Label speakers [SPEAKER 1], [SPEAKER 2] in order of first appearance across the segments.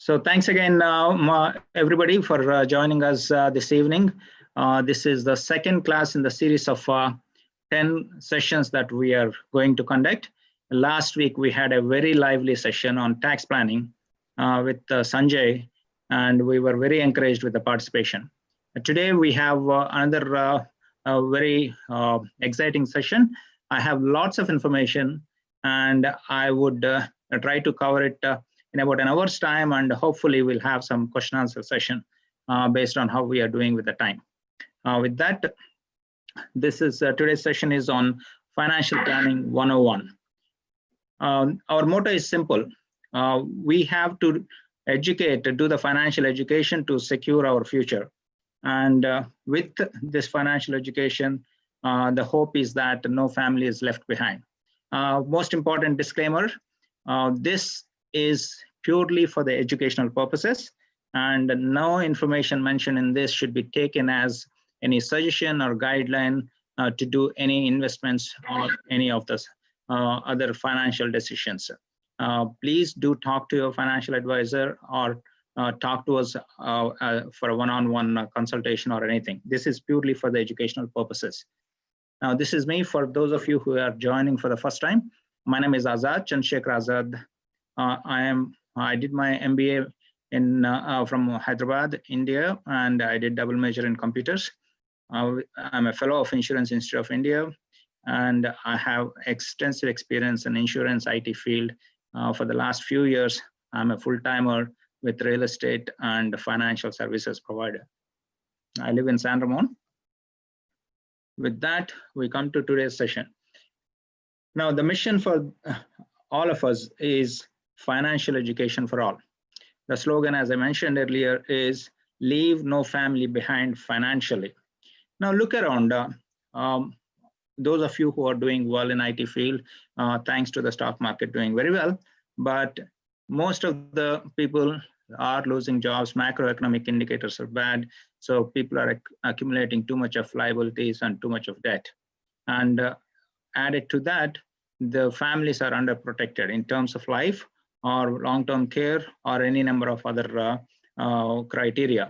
[SPEAKER 1] So thanks again, everybody, for joining us this evening. This is the second class in the series of 10 sessions that we are going to conduct. Last week, we had a very lively session on tax planning with Sanjay, and we were very encouraged with the participation. Today, we have another very exciting session. I have lots of information, and I would try to cover it in about an hour's time, and hopefully we'll have some question answer session based on how we are doing with the time. With that, this is today's session is on financial planning 101. Our motto is simple. We have to do the financial education to secure our future. And with this financial education, the hope is that no family is left behind. Most important disclaimer, this is purely for the educational purposes, and no information mentioned in this should be taken as any suggestion or guideline to do any investments or any of the other financial decisions. Please do talk to your financial advisor or talk to us for a one-on-one consultation or anything. This is purely for the educational purposes. Now, this is me for those of you who are joining for the first time. My name is Azad, Chandrasekhar Azad. I did my MBA from Hyderabad, India, and I did double major in computers. I'm a fellow of Insurance Institute of India, and I have extensive experience in insurance IT field. For the last few years, I'm a full-timer with real estate and financial services provider. I live in San Ramon. With that, we come to today's session. Now, the mission for all of us is financial education for all. The slogan, as I mentioned earlier, is leave no family behind financially. Now look around. Those of you who are doing well in IT field, thanks to the stock market doing very well, but most of the people are losing jobs. Macroeconomic indicators are bad. So people are accumulating too much of liabilities and too much of debt. And added to that, the families are underprotected in terms of life or long-term care or any number of other criteria.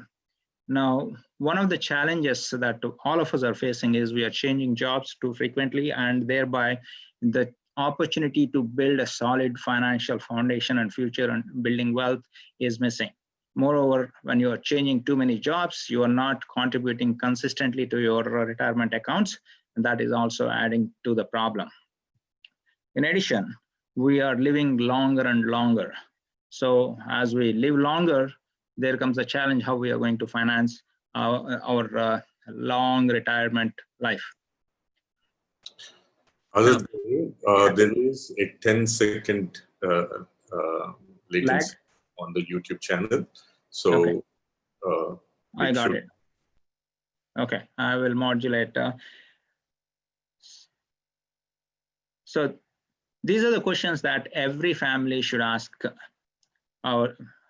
[SPEAKER 1] Now, one of the challenges that all of us are facing is we are changing jobs too frequently, and thereby the opportunity to build a solid financial foundation and future and building wealth is missing. Moreover, when you are changing too many jobs, you are not contributing consistently to your retirement accounts, and that is also adding to the problem. In addition, we are living longer and longer. So as we live longer, there comes a challenge how we are going to finance our long retirement life.
[SPEAKER 2] Other there is a 10-second latency on the YouTube channel. So okay.
[SPEAKER 1] I got it. Okay, I will modulate. So these are the questions that every family should ask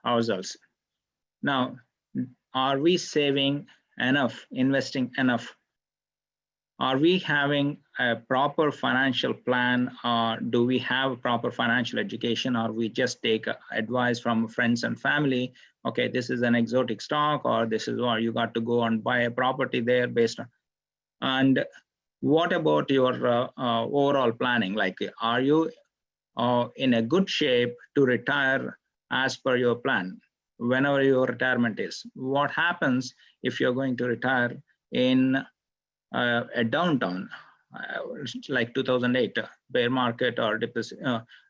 [SPEAKER 1] ourselves. Now, are we saving enough, investing enough? Are we having a proper financial plan? Or do we have a proper financial education? Or we just take advice from friends and family? Okay, this is an exotic stock, or this is what you got to go and buy a property there based on. And what about your overall planning? Like, are you in a good shape to retire as per your plan, whenever your retirement is? What happens if you're going to retire in a downturn, like 2008, bear market or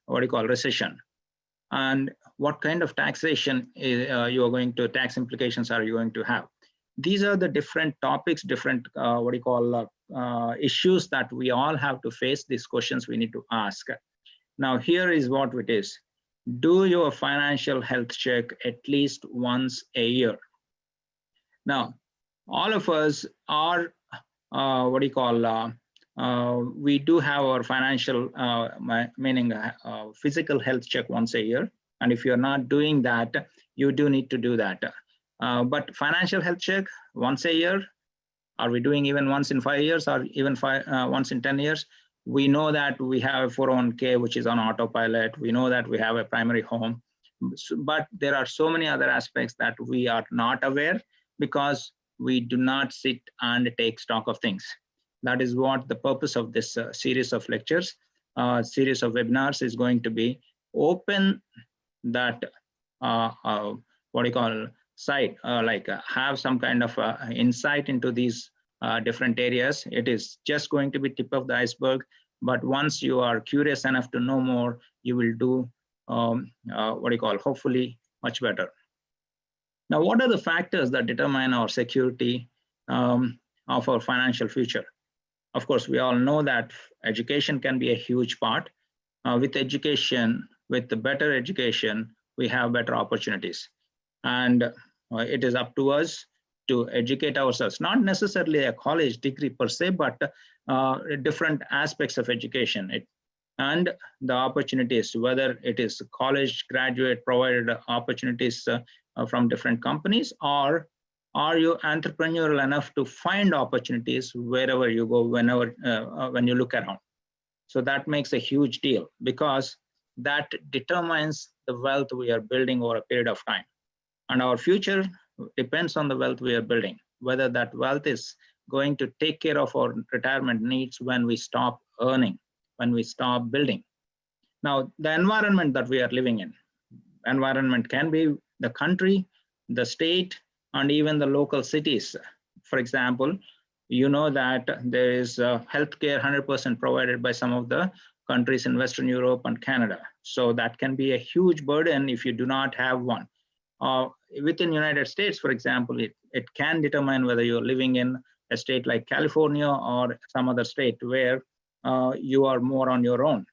[SPEAKER 1] what do you call recession? And what kind of taxation you are going to, tax implications are you going to have? These are the different topics, different what do you call issues that we all have to face. These questions we need to ask. Now, here is what it is. Do your financial health check at least once a year. Now, all of us are, what do you call, we do have our financial, meaning physical health check once a year. And if you're not doing that, you do need to do that. But financial health check once a year, are we doing even once in 5 years or even once in 10 years? We know that we have a 401k, which is on autopilot. We know that we have a primary home. But there are so many other aspects that we are not aware because we do not sit and take stock of things. That is what the purpose of this series of lectures, series of webinars is going to be. Open that what do you call site, have some kind of insight into these different areas. It is just going to be tip of the iceberg, but once you are curious enough to know more, you will do hopefully much better. Now, what are the factors that determine our security of our financial future? Of course, we all know that education can be a huge part. With education, with the better education, we have better opportunities. And it is up to us to educate ourselves, not necessarily a college degree per se, but different aspects of education. And the opportunities, whether it is college graduate provided opportunities from different companies, or are you entrepreneurial enough to find opportunities wherever you go, whenever when you look around? So that makes a huge deal, because that determines the wealth we are building over a period of time. And our future depends on the wealth we are building, whether that wealth is going to take care of our retirement needs when we stop earning, when we stop building. Now, the environment that we are living in, environment can be the country, the state, and even the local cities. For example, you know that there is healthcare 100% provided by some of the countries in Western Europe and Canada. So that can be a huge burden if you do not have one. Within United States, for example, it can determine whether you're living in a state like California or some other state where you are more on your own.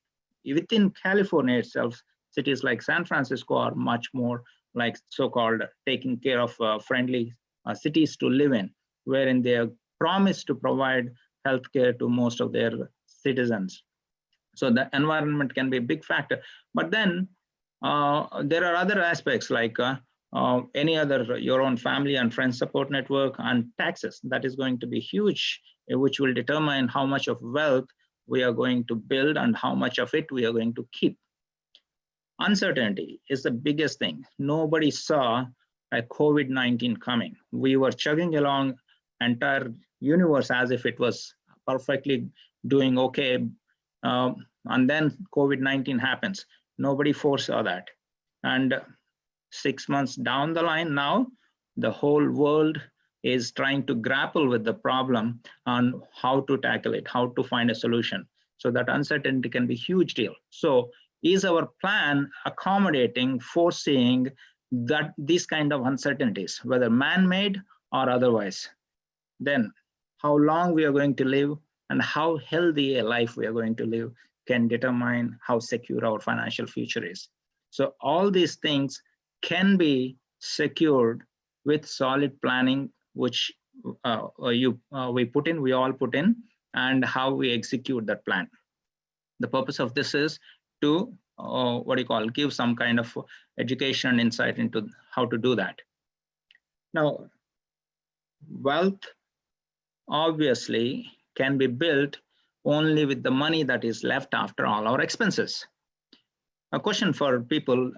[SPEAKER 1] Within California itself, cities like San Francisco are much more like so-called taking care of friendly cities to live in, wherein they are promised to provide healthcare to most of their citizens. So the environment can be a big factor. But then there are other aspects like any other, your own family and friend support network, and taxes. That is going to be huge, which will determine how much of wealth we are going to build and how much of it we are going to keep. Uncertainty is the biggest thing. Nobody saw a COVID-19 coming. We were chugging along entire universe as if it was perfectly doing okay. And then COVID-19 happens. Nobody foresaw that. And 6 months down the line now, the whole world is trying to grapple with the problem on how to tackle it, how to find a solution. So that uncertainty can be a huge deal. So is our plan accommodating, foreseeing that these kind of uncertainties, whether man-made or otherwise? Then how long we are going to live and how healthy a life we are going to live can determine how secure our financial future is. So all these things can be secured with solid planning, which we all put in, and how we execute that plan. The purpose of this is to give some kind of education and insight into how to do that. Now, wealth obviously can be built only with the money that is left after all our expenses. A question for people,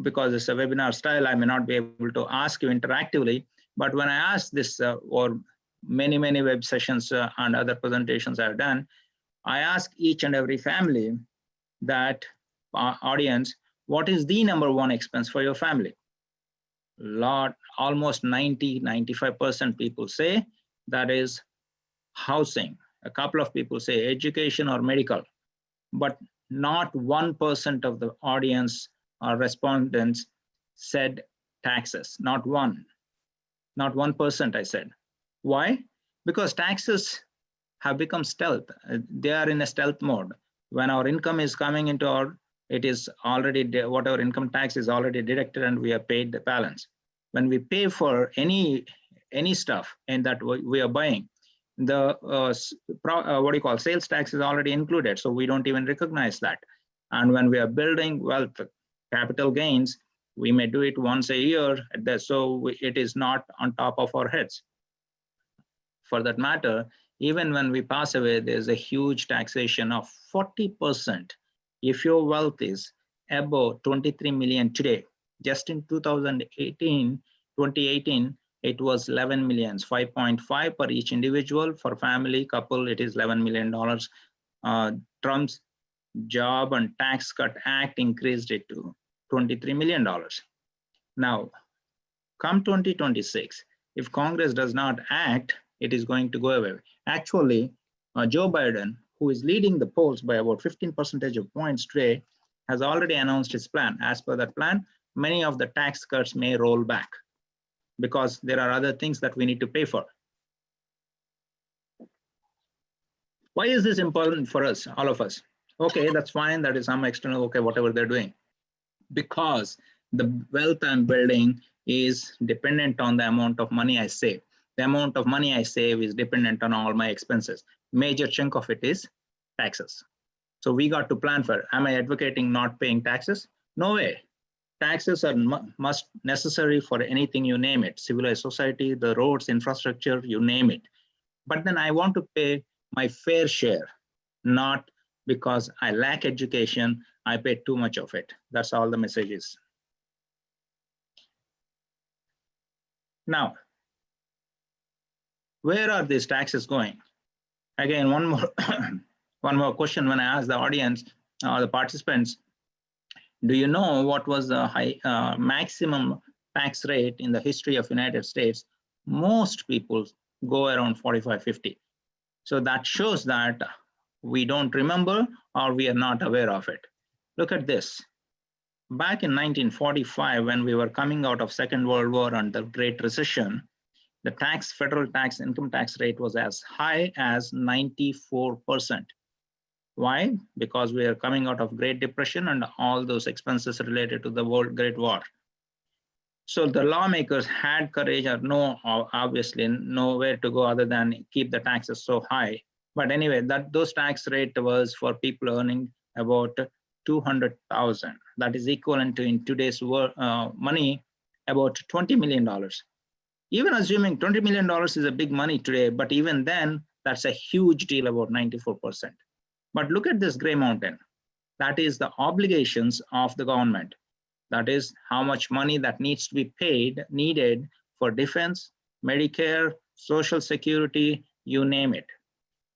[SPEAKER 1] because it's a webinar style, I may not be able to ask you interactively, but when I ask this or many web sessions and other presentations I've done, I ask each and every family that audience, what is the number one expense for your family? Almost 95% people say that is housing. A couple of people say education or medical, but not 1% of the audience or respondents said taxes. Not 1%, I said. Why? Because taxes have become stealth. They are in a stealth mode. When our income is coming into it is already, whatever income tax is already deducted and we are paid the balance. When we pay for any stuff and that we are buying, the sales tax is already included, so we don't even recognize that. And when we are building wealth, capital gains, we may do it once a year, so it is not on top of our heads. For that matter, even when we pass away, there's a huge taxation of 40%. If your wealth is above 23 million today, Just in 2018, it was 11 millions, 5.5 per each individual. For family, couple, it is $11 million. Trump's Job and Tax Cut Act increased it to $23 million. Now, come 2026, if Congress does not act, it is going to go away. Actually, Joe Biden, who is leading the polls by about 15 percentage of points today, has already announced his plan. As per that plan, many of the tax cuts may roll back because there are other things that we need to pay for. Why is this important for us, all of us? Okay, that's fine. That is some external, okay, whatever they're doing. Because the wealth I'm building is dependent on the amount of money I save. The amount of money I save is dependent on all my expenses. Major chunk of it is taxes. So we got to plan for, am I advocating not paying taxes? No way. Taxes are must necessary for anything, you name it. Civilized society, the roads, infrastructure, you name it. But then I want to pay my fair share, not because I lack education, I pay too much of it. That's all the message is. Now, where are these taxes going? Again, one more question when I ask the audience or the participants, do you know what was the maximum tax rate in the history of United States? Most people go around 45, 50. So that shows that we don't remember or we are not aware of it. Look at this. Back in 1945, when we were coming out of Second World War and the Great Recession, the federal tax income tax rate was as high as 94%. Why? Because we are coming out of Great Depression and all those expenses related to the Great War. So the lawmakers had courage or no, obviously nowhere to go other than keep the taxes so high. But anyway, those tax rate was for people earning about 200,000. That is equivalent to, in today's money, about $20 million. Even assuming $20 million is a big money today, but even then, that's a huge deal, about 94%. But look at this gray mountain. That is the obligations of the government. That is how much money that needs to be needed for defense, Medicare, Social Security, you name it.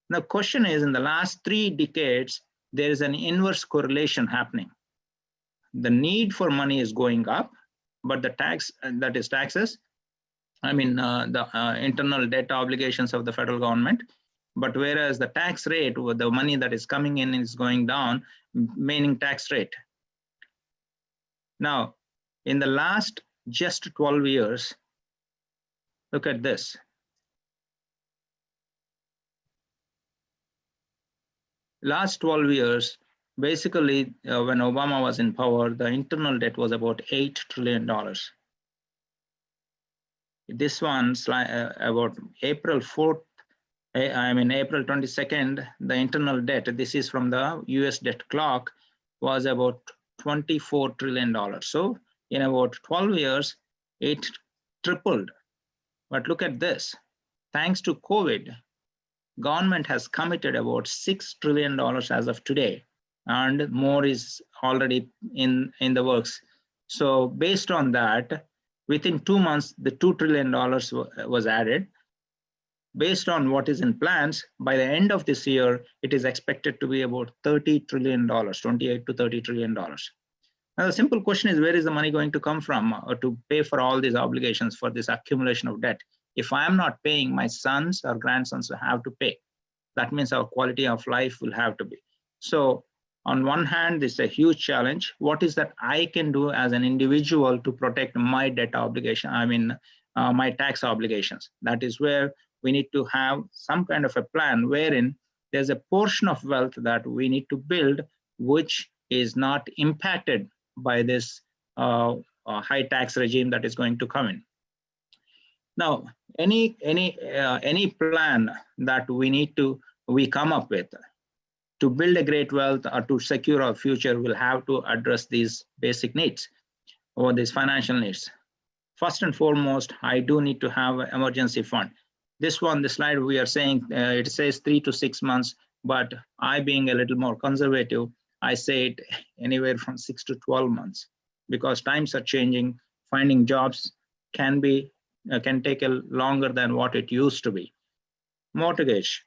[SPEAKER 1] The question is, in the last 3 decades, there is an inverse correlation happening. The need for money is going up, but the taxes, the internal debt obligations of the federal government, but whereas the tax rate, with the money that is coming in, is going down, meaning tax rate. Now, in the last just 12 years, look at this. Last 12 years, basically, when Obama was in power, the internal debt was about $8 trillion. This one's about April 4th, April 22nd, the internal debt, this is from the US debt clock, was about $24 trillion. So in about 12 years, it tripled. But look at this. Thanks to COVID, government has committed about $6 trillion as of today, and more is already in the works. So based on that, within 2 months, the $2 trillion was added. Based on what is in plans, by the end of this year, it is expected to be about $30 trillion, 28 to $30 trillion. Now, the simple question is, where is the money going to come from to pay for all these obligations, for this accumulation of debt? If I'm not paying, my sons or grandsons will have to pay. That means our quality of life will have to be. So on one hand, this is a huge challenge. What is that I can do as an individual to protect my debt obligation, my tax obligations? That is where we need to have some kind of a plan wherein there's a portion of wealth that we need to build, which is not impacted by this high tax regime that is going to come in. Now, any plan that we come up with to build a great wealth or to secure our future will have to address these basic needs or these financial needs. First and foremost, I do need to have an emergency fund. This slide we are saying, it says 3 to 6 months, but I, being a little more conservative, I say it anywhere from 6 to 12 months. because times are changing. Finding jobs can take a longer than what it used to be. Mortgage.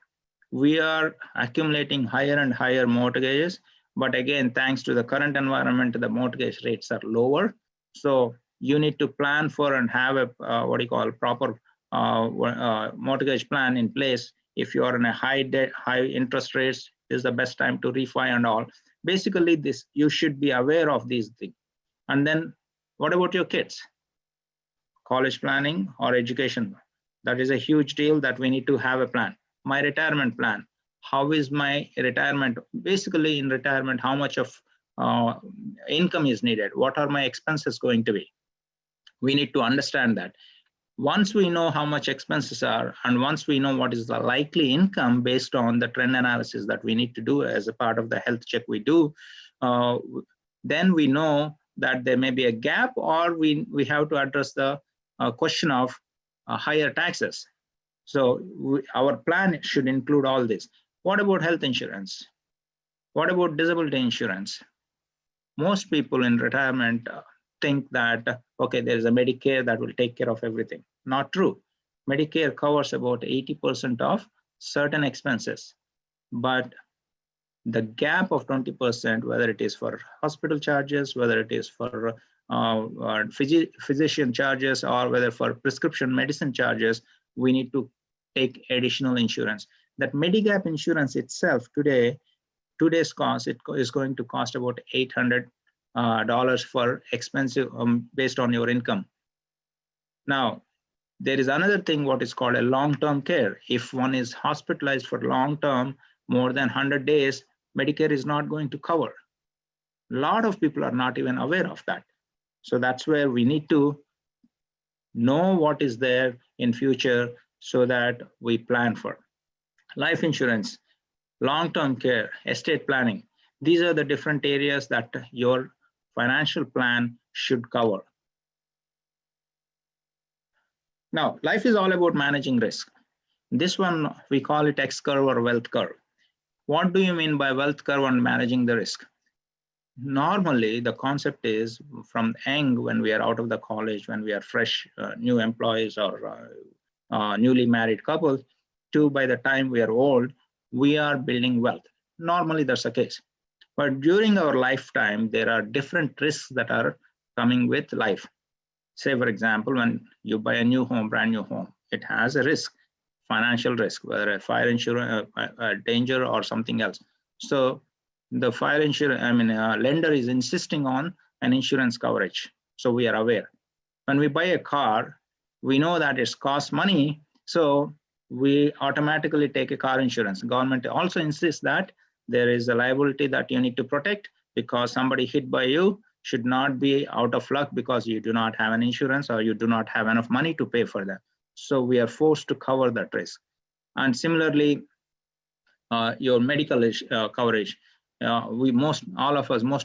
[SPEAKER 1] We are accumulating higher and higher mortgages, but again, thanks to the current environment, the mortgage rates are lower. So you need to plan for and have a proper mortgage plan in place. If you are in a high debt, high interest rates, this is the best time to refi and all. Basically, this you should be aware of these things. And then, what about your kids? College planning or education? That is a huge deal that we need to have a plan. My retirement plan. How is my retirement? Basically, in retirement, how much of income is needed? What are my expenses going to be? We need to understand that. Once we know how much expenses are, and once we know what is the likely income based on the trend analysis that we need to do as a part of the health check we do, then we know that there may be a gap, or we have to address the question of higher taxes. So our plan should include all this. What about health insurance? What about disability insurance? Most people in retirement think that, okay, there is a Medicare that will take care of everything. Not true. Medicare covers about 80% of certain expenses, but the gap of 20%, whether it is for hospital charges, whether it is for physician charges, or whether for prescription medicine charges, we need to take additional insurance. That Medigap insurance itself today's cost, it is going to cost about $800 for expensive based on your income. Now, there is another thing, what is called a long-term care. If one is hospitalized for long-term, more than 100 days, Medicare is not going to cover. A lot of people are not even aware of that. So that's where we need to know what is there in future so that we plan for. Life insurance, long-term care, estate planning. These are the different areas that your financial plan should cover. Now, life is all about managing risk. This one, we call it X curve or wealth curve. What do you mean by wealth curve and managing the risk? Normally, the concept is from young, when we are out of the college, when we are fresh, new employees or newly married couples, to by the time we are old, we are building wealth. Normally, that's the case. But during our lifetime, there are different risks that are coming with life. Say, for example, when you buy a new home, brand new home, it has a risk, financial risk, whether a fire insurance, a danger, or something else. So the fire insurance, lender is insisting on an insurance coverage. So we are aware. When we buy a car, we know that it costs money. So we automatically take a car insurance. Government also insists that there is a liability that you need to protect, because somebody hit by you should not be out of luck because you do not have an insurance or you do not have enough money to pay for that. So we are forced to cover that risk. And similarly, your medical coverage. Most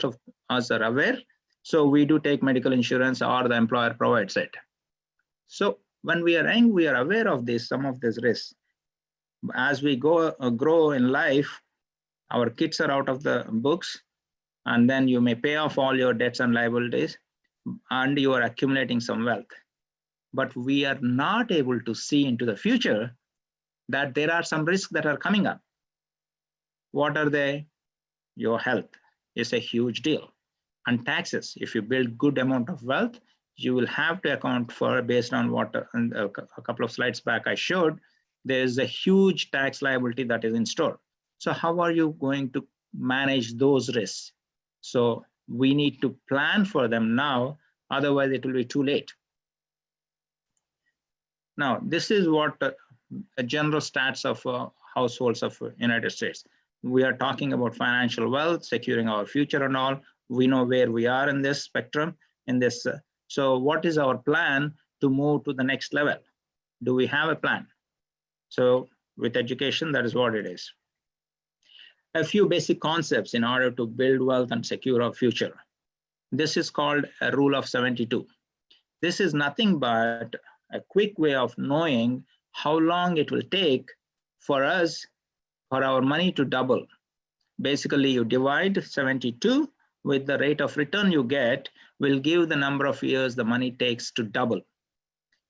[SPEAKER 1] of us are aware. So we do take medical insurance, or the employer provides it. So when we are young, we are aware of this, some of these risks. As we grow in life, our kids are out of the books, and then you may pay off all your debts and liabilities, and you are accumulating some wealth. But we are not able to see into the future that there are some risks that are coming up. What are they? Your health is a huge deal. And taxes, if you build good amount of wealth, you will have to account for, based on what a couple of slides back I showed, there is a huge tax liability that is in store. So how are you going to manage those risks? So we need to plan for them now, otherwise it will be too late. Now, this is what a general stats of households of United States. We are talking about financial wealth, securing our future and all. We know where we are in this spectrum. So what is our plan to move to the next level? Do we have a plan? So with education, that is what it is. A few basic concepts in order to build wealth and secure our future. This is called a rule of 72. This is nothing but a quick way of knowing how long it will take for us, for our money to double. Basically, you divide 72 with the rate of return you get will give the number of years the money takes to double.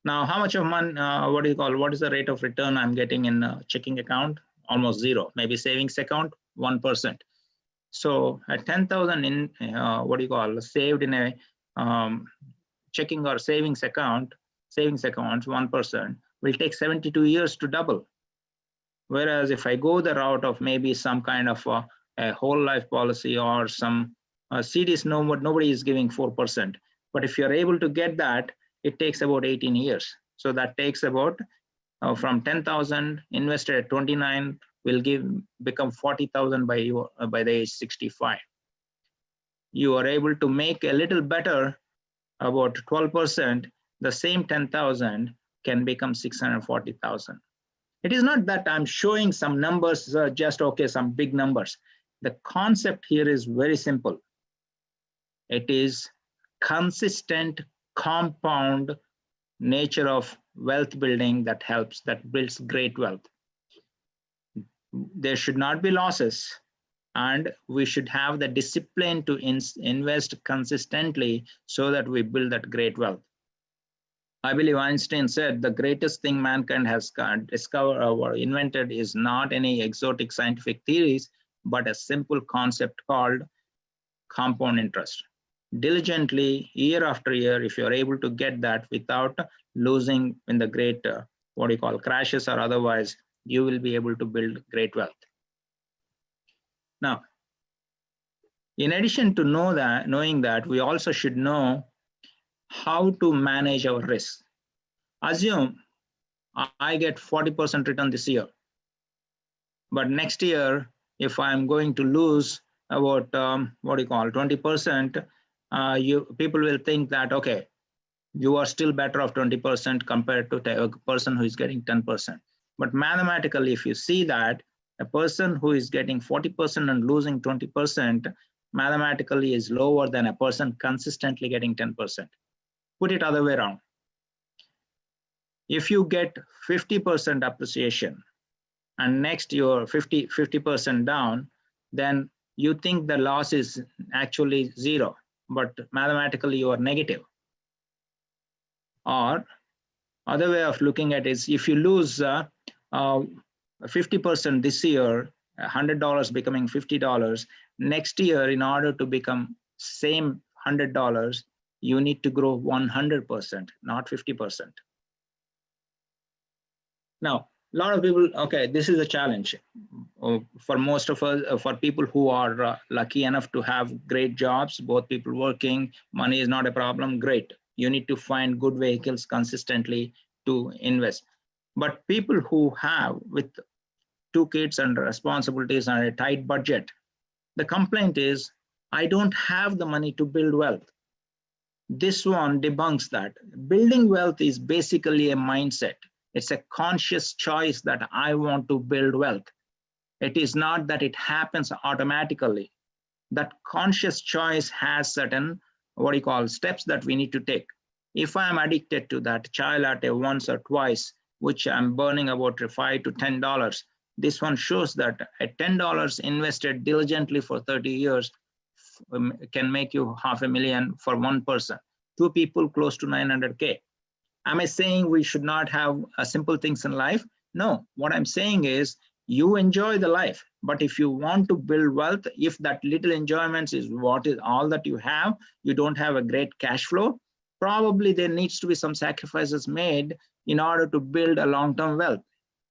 [SPEAKER 1] Now, how much of money, what is the rate of return I'm getting in a checking account? Almost zero. Maybe savings account, 1%. So at 10,000 in, saved in a checking or savings account, 1% will take 72 years to double. Whereas if I go the route of maybe some kind of a whole life policy or some CDs, nobody is giving 4%. But if you're able to get that, it takes about 18 years. So that takes about from 10,000 invested at 29 will become 40,000 by the age 65. You are able to make a little better, about 12%. The same 10,000 can become 640,000. It is not that I'm showing some numbers, just okay, some big numbers. The concept here is very simple. It is consistent compound nature of wealth building that builds great wealth. There should not be losses, and we should have the discipline to invest consistently so that we build that great wealth. I believe Einstein said the greatest thing mankind has discovered or invented is not any exotic scientific theories, but a simple concept called compound interest. Diligently, year after year, if you're able to get that without losing in the great, crashes or otherwise, you will be able to build great wealth. Now, in addition to knowing that, we also should know how to manage our risk. Assume I get 40% return this year, but next year, if I'm going to lose about 20%, people will think that, okay, you are still better off 20% compared to a person who is getting 10%. But mathematically, if you see that a person who is getting 40% and losing 20%, mathematically is lower than a person consistently getting 10%. Put it other way around. If you get 50% appreciation and next you're 50% down, then you think the loss is actually zero, but mathematically you are negative. Or other way of looking at it is if you lose 50% this year, $100 becoming $50, next year in order to become same $100, you need to grow 100%, not 50%. Now, a lot of people, okay, this is a challenge for most of us, for people who are lucky enough to have great jobs, both people working, money is not a problem, great. You need to find good vehicles consistently to invest. But people who have with 2 kids and responsibilities and a tight budget, the complaint is, I don't have the money to build wealth. This one debunks that. Building wealth is basically a mindset. It's a conscious choice that I want to build wealth. It is not that it happens automatically. That conscious choice has certain, steps that we need to take. If I am addicted to that chai latte once or twice, which I'm burning about $5 to $10, this one shows that at $10 invested diligently for 30 years can make you $500,000 for one person. 2 people close to 900K. Am I saying we should not have simple things in life? No, what I'm saying is you enjoy the life, but if you want to build wealth, if that little enjoyment is what is all that you have, you don't have a great cash flow, probably there needs to be some sacrifices made in order to build a long-term wealth.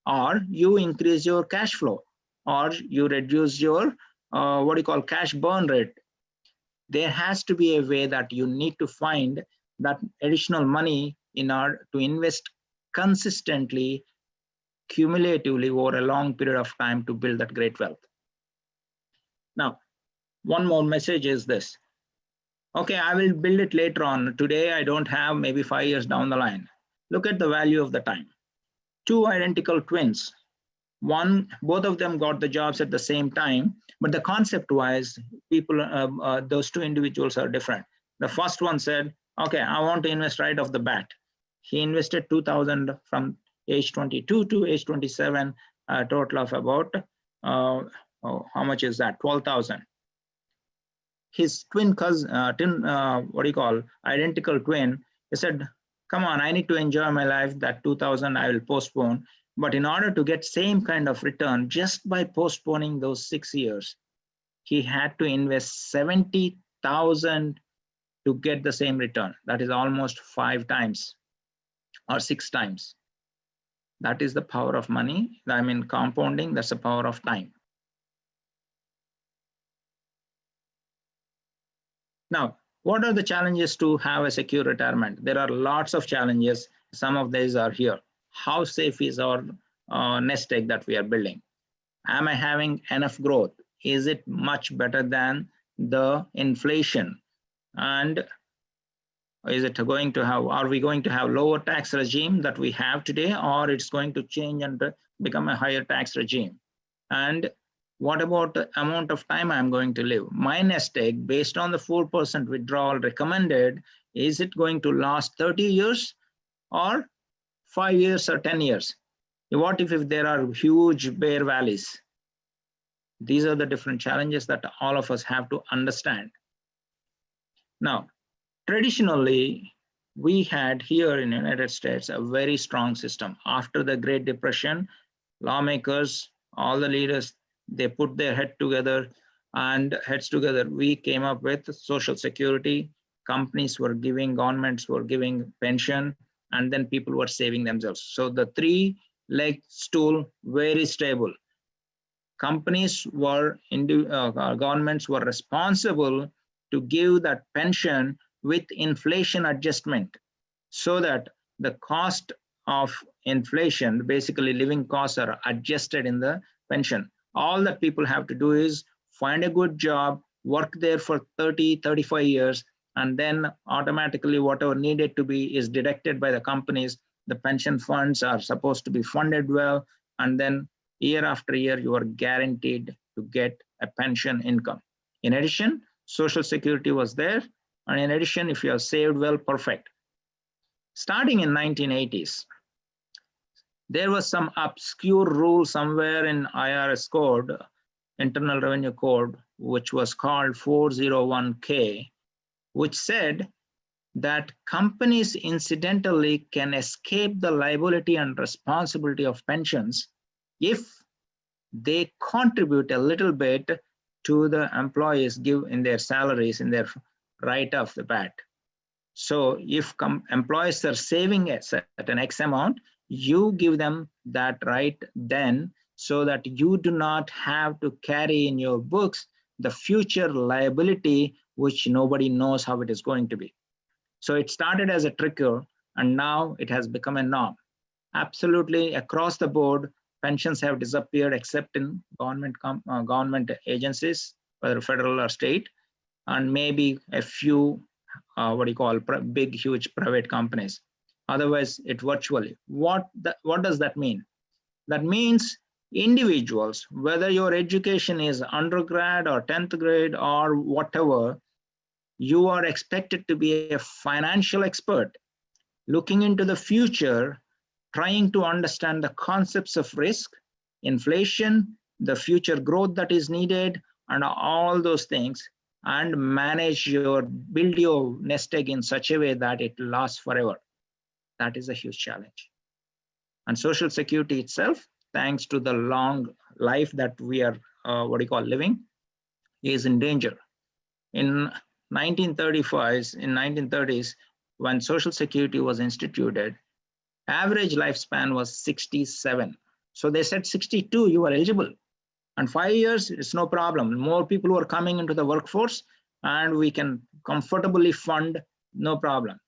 [SPEAKER 1] Or you increase your cash flow, or you reduce your cash burn rate. There has to be a way that you need to find that additional money in order to invest consistently, cumulatively over a long period of time to build that great wealth. Now, one more message is this. Okay, I will build it later on. Today, I don't have, maybe 5 years down the line. Look at the value of the time. 2 identical twins. Both of them got the jobs at the same time, but the concept-wise, those 2 individuals are different. The first one said, okay, I want to invest right off the bat. He invested $2,000 from age 22 to age 27, a total of about, how much is that? $12,000. his twin cousin, identical twin, he said, come on, I need to enjoy my life. That 2000 I will postpone. But in order to get same kind of return, just by postponing those 6 years, he had to invest 70,000 to get the same return. That is almost 5 times or 6 times. That is the power of money. I mean, compounding, that's the power of time. Now, what are the challenges to have a secure retirement? There are lots of challenges. Some of these are here. How safe is our nest egg that we are building? Am I having enough growth? Is it much better than the inflation? And is it going to have, are we going to have lower tax regime that we have today, or it's going to change and become a higher tax regime? And what about the amount of time I'm going to live? My nest egg, based on the 4% withdrawal recommended, is it going to last 30 years or 5 years or 10 years? What if there are huge bear valleys? These are the different challenges that all of us have to understand. Now, traditionally, we had here in the United States a very strong system. After the Great Depression, lawmakers, all the leaders, they put their heads together, we came up with Social Security. Companies were giving, governments were giving pension, and then people were saving themselves. So the 3-leg stool, very stable. Companies were, governments were responsible to give that pension with inflation adjustment, so that the cost of inflation, basically living costs, are adjusted in the pension. All that people have to do is find a good job, work there for 30, 35 years, and then automatically whatever needed to be is deducted by the companies. The pension funds are supposed to be funded well, and then year after year, you are guaranteed to get a pension income. In addition, Social Security was there. And in addition, if you have saved well, perfect. Starting in 1980s, there was some obscure rule somewhere in IRS code, Internal Revenue Code, which was called 401k, which said that companies incidentally can escape the liability and responsibility of pensions if they contribute a little bit to the employees give in their salaries, in their right off the bat. So if employees are saving at an X amount, you give them that right then, so that you do not have to carry in your books the future liability, which nobody knows how it is going to be. So it started as a trigger, and now it has become a norm. Absolutely across the board, pensions have disappeared except in government agencies, whether federal or state, and maybe a few big, huge private companies. Otherwise, it virtually. What does that mean? That means individuals, whether your education is undergrad or 10th grade or whatever, you are expected to be a financial expert, looking into the future, trying to understand the concepts of risk, inflation, the future growth that is needed, and all those things, and build your nest egg in such a way that it lasts forever. That is a huge challenge. And Social Security itself, thanks to the long life that we are living, is in danger. In 1930s, when Social Security was instituted, average lifespan was 67. So they said 62, you are eligible. And 5 years, it's no problem. More people were coming into the workforce, and we can comfortably fund, no problem.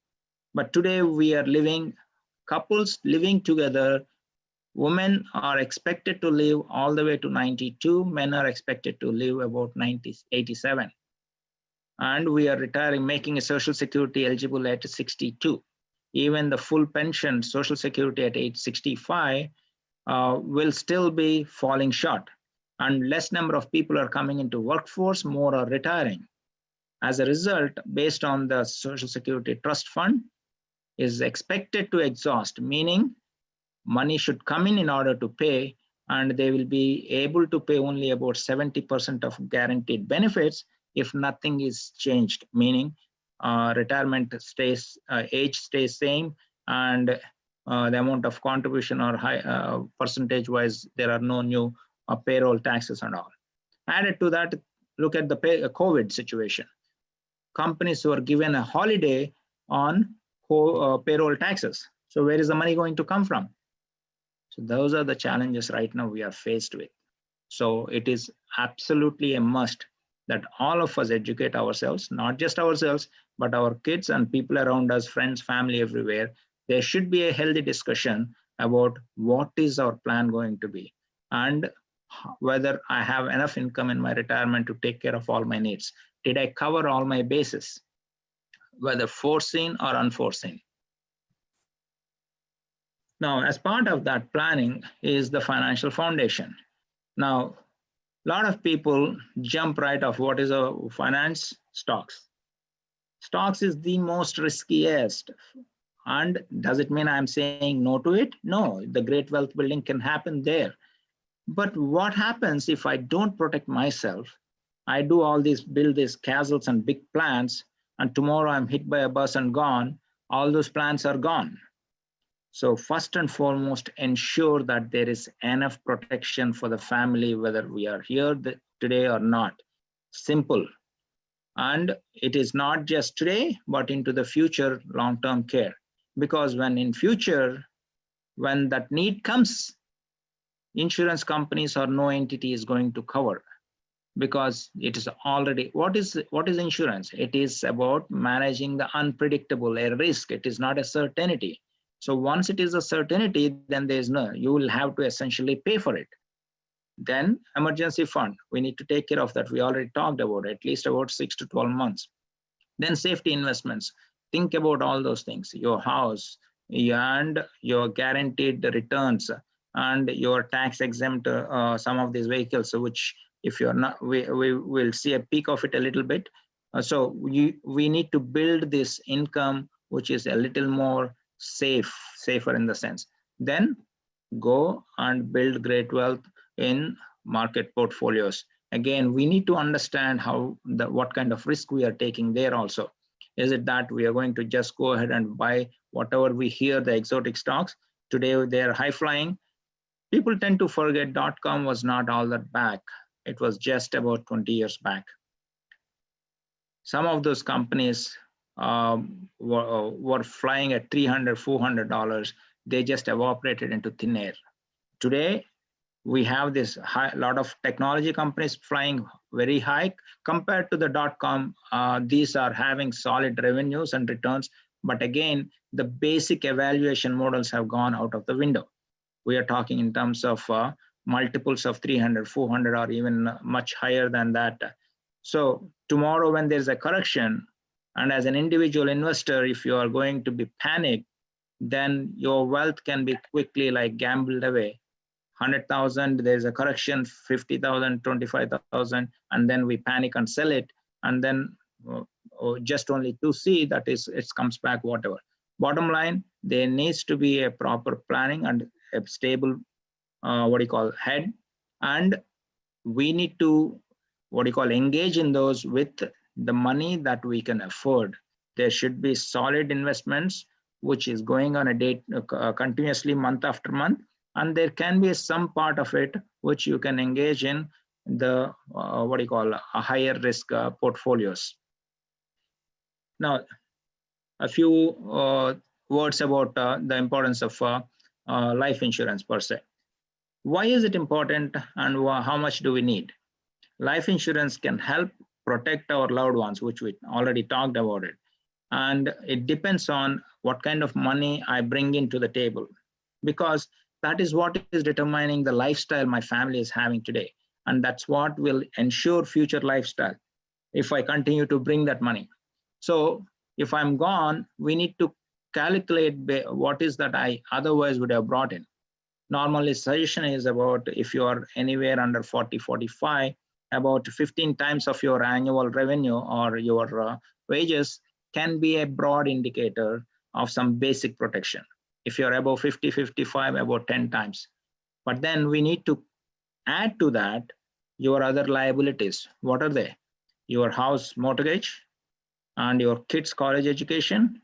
[SPEAKER 1] But today we are couples living together. Women are expected to live all the way to 92. Men are expected to live about 87. And we are retiring, making a Social Security eligible at 62. Even the full pension, Social Security at age 65, will still be falling short. And less number of people are coming into workforce, more are retiring. As a result, based on the Social Security Trust Fund, is expected to exhaust, meaning money should come in order to pay, and they will be able to pay only about 70% of guaranteed benefits. if nothing is changed, meaning retirement stays, age stays same, and the amount of contribution or high percentage wise, there are no new payroll taxes and all. Added to that, look at the COVID situation. Companies were given a holiday on payroll taxes. So where is the money going to come from? So those are the challenges right now we are faced with. So it is absolutely a must that all of us educate ourselves, not just ourselves, but our kids and people around us, friends, family, everywhere. There should be a healthy discussion about what is our plan going to be and whether I have enough income in my retirement to take care of all my needs. Did I cover all my bases, whether foreseen or unforeseen? Now, as part of that planning is the financial foundation. Now, a lot of people jump right off. What is a finance? Stocks. Stocks is the most riskiest. And does it mean I'm saying no to it? No, the great wealth building can happen there. But what happens if I don't protect myself? I do all these, build these castles and big plans, and tomorrow I'm hit by a bus and gone. All those plans are gone. So first and foremost, ensure that there is enough protection for the family, whether we are here today or not. Simple. And it is not just today, but into the future long-term care. Because when in future, when that need comes, insurance companies or no entity is going to cover, because it is already, what is insurance? It is about managing the unpredictable, a risk. It is not a certainty. So once it is a certainty, then there is no, you will have to essentially pay for it. Then emergency fund, we need to take care of that. We already talked about at least about 6 to 12 months. Then safety investments. Think about all those things, your house and your guaranteed returns and your tax exempt, some of these vehicles, which if you're not, we will see a peak of it a little bit. So we need to build this income, which is a little more safer in the sense. Then go and build great wealth in market portfolios. Again, we need to understand what kind of risk we are taking there also. Is it that we are going to just go ahead and buy whatever we hear, the exotic stocks? Today they are high flying. People tend to forget .com was not all that back. It was just about 20 years back. Some of those companies were flying at $300, $400. They just evaporated into thin air. Today, we have this lot of technology companies flying very high compared to the .com. These are having solid revenues and returns. But again, the basic evaluation models have gone out of the window. We are talking in terms of multiples of 300, 400, or even much higher than that. So tomorrow when there's a correction, and as an individual investor, if you are going to be panicked, then your wealth can be quickly like gambled away. 100,000, there's a correction, 50,000, 25,000, and then we panic and sell it, and then just only to see that it comes back, whatever. Bottom line, there needs to be a proper planning and a stable, head, and we need to, engage in those with the money that we can afford. There should be solid investments, which is going on a date continuously month after month. And there can be some part of it which you can engage in the a higher risk portfolios. Now, a few words about the importance of life insurance per se. Why is it important, and how much do we need? Life insurance can help protect our loved ones, which we already talked about it. And it depends on what kind of money I bring into the table, because that is what is determining the lifestyle my family is having today. And that's what will ensure future lifestyle if I continue to bring that money. So if I'm gone, we need to calculate what is that I otherwise would have brought in. Normally, suggestion is about, if you are anywhere under 40, 45, about 15 times of your annual revenue or your wages can be a broad indicator of some basic protection. If you're above 50, 55, about 10 times. But then we need to add to that your other liabilities. What are they? your house mortgage, and your kids' college education,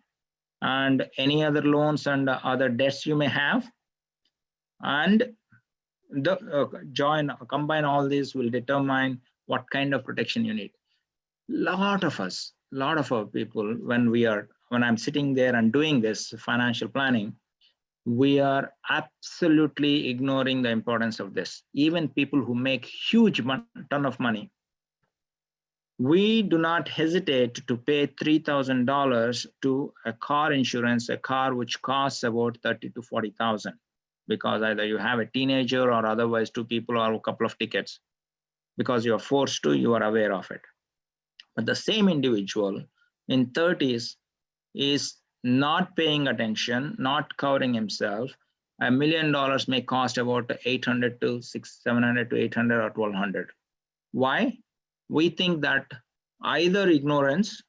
[SPEAKER 1] and any other loans and other debts you may have. And the combine all these will determine what kind of protection you need. Lot of our people, when I'm sitting there and doing this financial planning, we are absolutely ignoring the importance of this. Even people who make huge ton of money, we do not hesitate to pay $3,000 to a car insurance, a car which costs about 30 to 40,000, because either you have a teenager or otherwise two people or a couple of tickets, because you're forced to, you are aware of it. But the same individual in 30s is not paying attention, not covering himself. $1 million may cost about 800 to 700 to 800 or 1200. Why? We think that either ignorance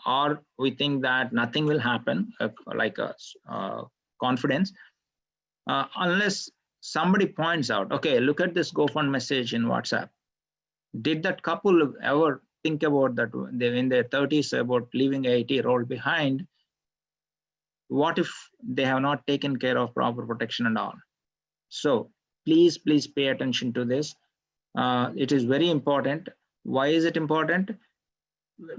[SPEAKER 1] or we think that nothing will happen, like a confidence, unless somebody points out, okay, look at this GoFund message in WhatsApp. Did that couple ever think about that they're in their 30s about leaving a 80-year-old behind? What if they have not taken care of proper protection and all? So please pay attention to this. It is very important. Why is it important?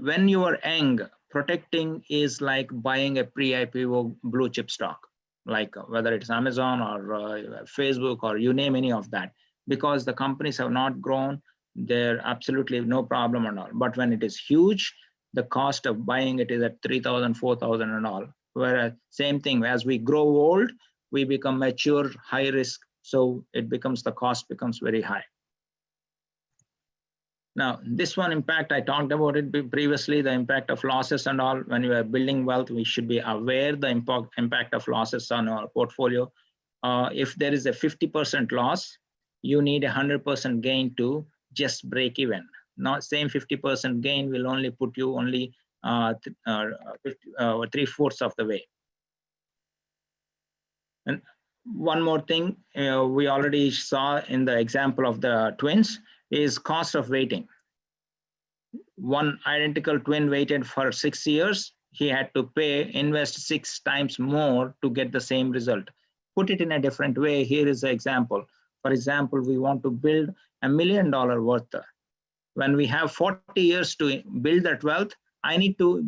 [SPEAKER 1] When you are young, protecting is like buying a pre-IPO blue chip stock, like whether it's Amazon or Facebook or you name any of that, because the companies have not grown, they're absolutely no problem and all. But when it is huge, the cost of buying it is at 3,000, 4,000 and all. Whereas same thing, as we grow old, we become mature, high risk, so it becomes, the cost becomes very high. Now, this one impact, I talked about it previously, the impact of losses and all. When you are building wealth, we should be aware the impact of losses on our portfolio. If there is a 50% loss, you need 100% gain to just break even. Not same 50% gain will only put you only 3/4 of the way. And one more thing we already saw in the example of the twins is cost of waiting. One identical twin waited for 6 years. He had to invest 6 times more to get the same result. Put it in a different way. Here is an example. For example, we want to build $1 million worth. When we have 40 years to build that wealth, I need to,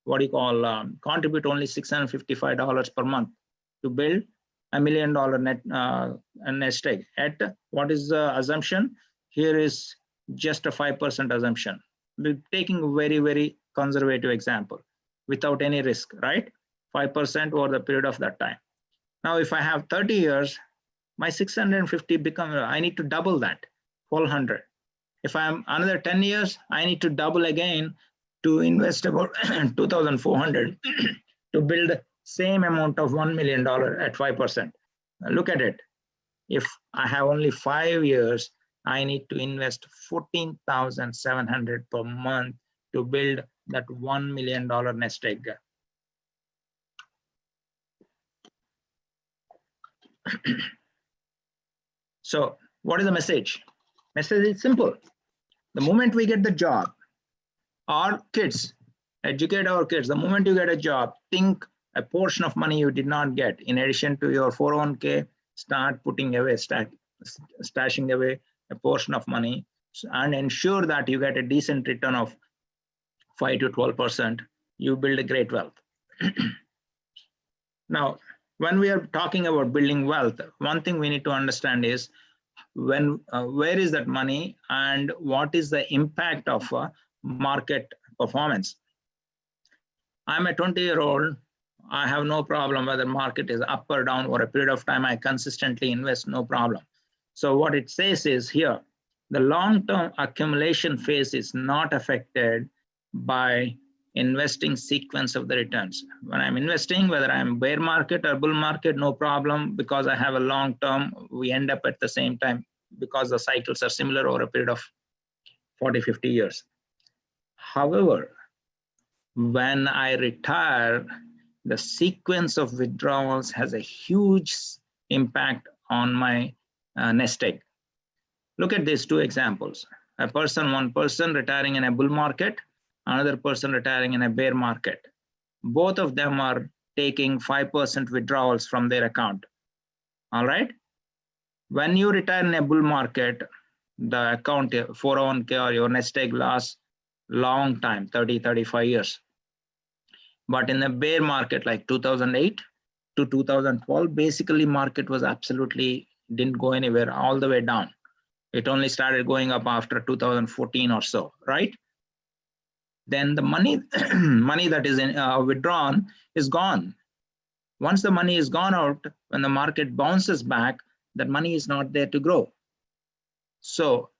[SPEAKER 1] contribute only $655 per month to build $1 million nest egg. At what is the assumption? Here is just a 5% assumption. We're taking a very, very conservative example without any risk, right? 5% over the period of that time. Now, if I have 30 years, my 650 become, I need to double that, 1,200. If I'm another 10 years, I need to double again to invest about 2,400 to build the same amount of $1 million at 5%. Now look at it. If I have only 5 years, I need to invest $14,700 per month to build that $1 million nest egg. So what is the message? Message is simple. The moment we get the job, our kids, educate our kids. The moment you get a job, think a portion of money you did not get in addition to your 401k, start putting away, stashing away a portion of money and ensure that you get a decent return of 5 to 12%. You build a great wealth. Now, when we are talking about building wealth, one thing we need to understand is where is that money and what is the impact of market performance. I'm a 20-year-old. I have no problem whether market is up or down over a period of time. I consistently invest, no problem. So what it says is here, the long-term accumulation phase is not affected by investing sequence of the returns. When I'm investing, whether I'm bear market or bull market, no problem, because I have a long term, we end up at the same time because the cycles are similar over a period of 40, 50 years. However, when I retire, the sequence of withdrawals has a huge impact on my nest egg. Look at these two examples. one person retiring in a bull market, another person retiring in a bear market. Both of them are taking 5% withdrawals from their account. All right. When you retire in a bull market, the account 401k or your nest egg lasts long time, 30, 35 years. But in the bear market like 2008 to 2012, basically market was absolutely didn't go anywhere, all the way down. It only started going up after 2014 or so, right? Then the money, money that is withdrawn is gone. Once the money is gone out, when the market bounces back, that money is not there to grow. So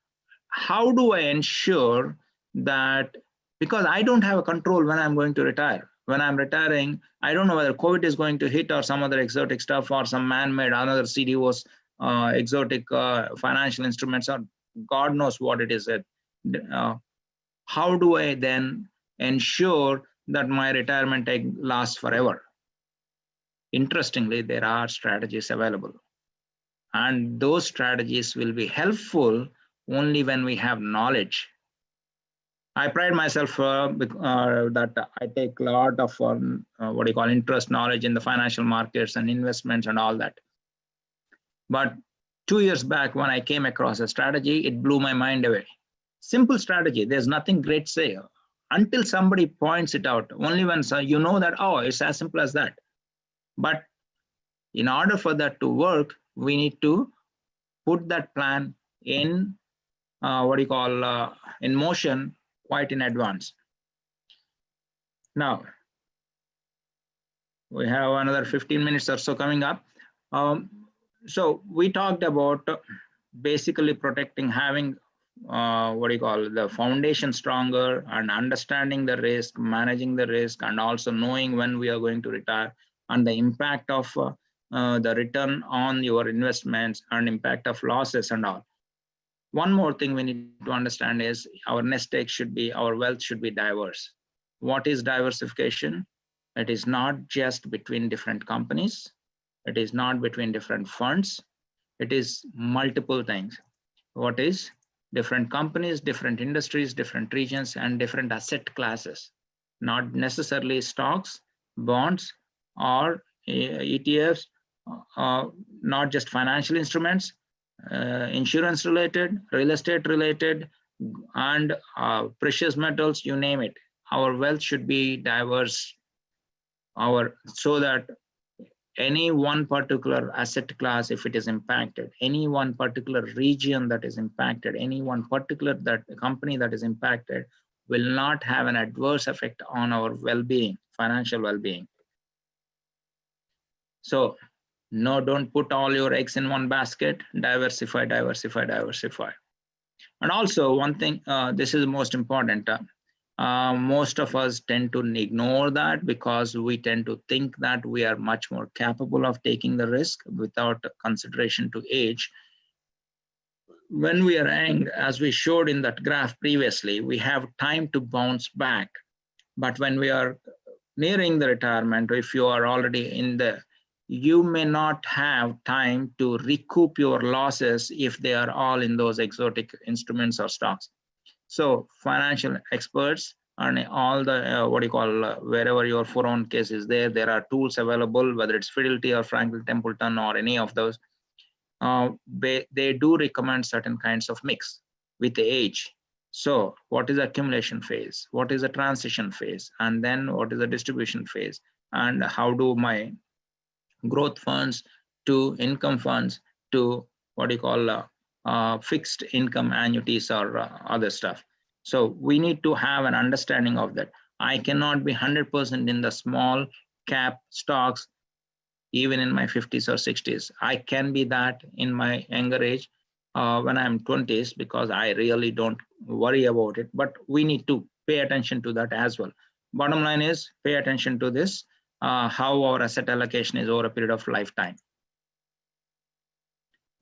[SPEAKER 1] how do I ensure that, because I don't have a control when I'm going to retire. When I'm retiring, I don't know whether COVID is going to hit or some other exotic stuff or some man-made, another CDOs, exotic financial instruments, or God knows what it is. How do I then ensure that my retirement egg lasts forever? Interestingly, there are strategies available. And those strategies will be helpful only when we have knowledge. I pride myself that I take a lot of interest knowledge in the financial markets and investments and all that. But 2 years back, when I came across a strategy, it blew my mind away. Simple strategy. There's nothing great to say until somebody points it out. Only when you know that, oh, it's as simple as that. But in order for that to work, we need to put that plan in in motion quite in advance. Now, we have another 15 minutes or so coming up. So we talked about basically protecting, having the foundation stronger, and understanding the risk, managing the risk, and also knowing when we are going to retire, and the impact of the return on your investments and impact of losses and all. One more thing we need to understand is our nest egg should be, our wealth should be diverse. What is diversification? It is not just between different companies. It is not between different funds. It is multiple things. What is? Different companies, different industries, different regions, and different asset classes. Not necessarily stocks, bonds, or ETFs, not just financial instruments, insurance related, real estate related, and precious metals, you name it. Our wealth should be diverse, so that any one particular asset class, if it is impacted, any one particular region that is impacted, any one particular company that is impacted, will not have an adverse effect on our well-being, financial well-being. So no, don't put all your eggs in one basket. Diversify, diversify, diversify. And also one thing, this is most important. Most of us tend to ignore that because we tend to think that we are much more capable of taking the risk without consideration to age. When we are young, as we showed in that graph previously, we have time to bounce back. But when we are nearing the retirement, if you are already in there, you may not have time to recoup your losses if they are all in those exotic instruments or stocks. So financial experts and all the wherever your 401k is there are tools available, whether it's Fidelity or Franklin Templeton or any of those. They do recommend certain kinds of mix with the age. So what is the accumulation phase? What is the transition phase? And then what is the distribution phase? And how do my growth funds to income funds to fixed income annuities or other stuff. So we need to have an understanding of that. I cannot be 100% in the small cap stocks, even in my 50s or 60s. I can be that in my younger age when I'm 20s, because I really don't worry about it. But we need to pay attention to that as well. Bottom line is, pay attention to this, how our asset allocation is over a period of lifetime.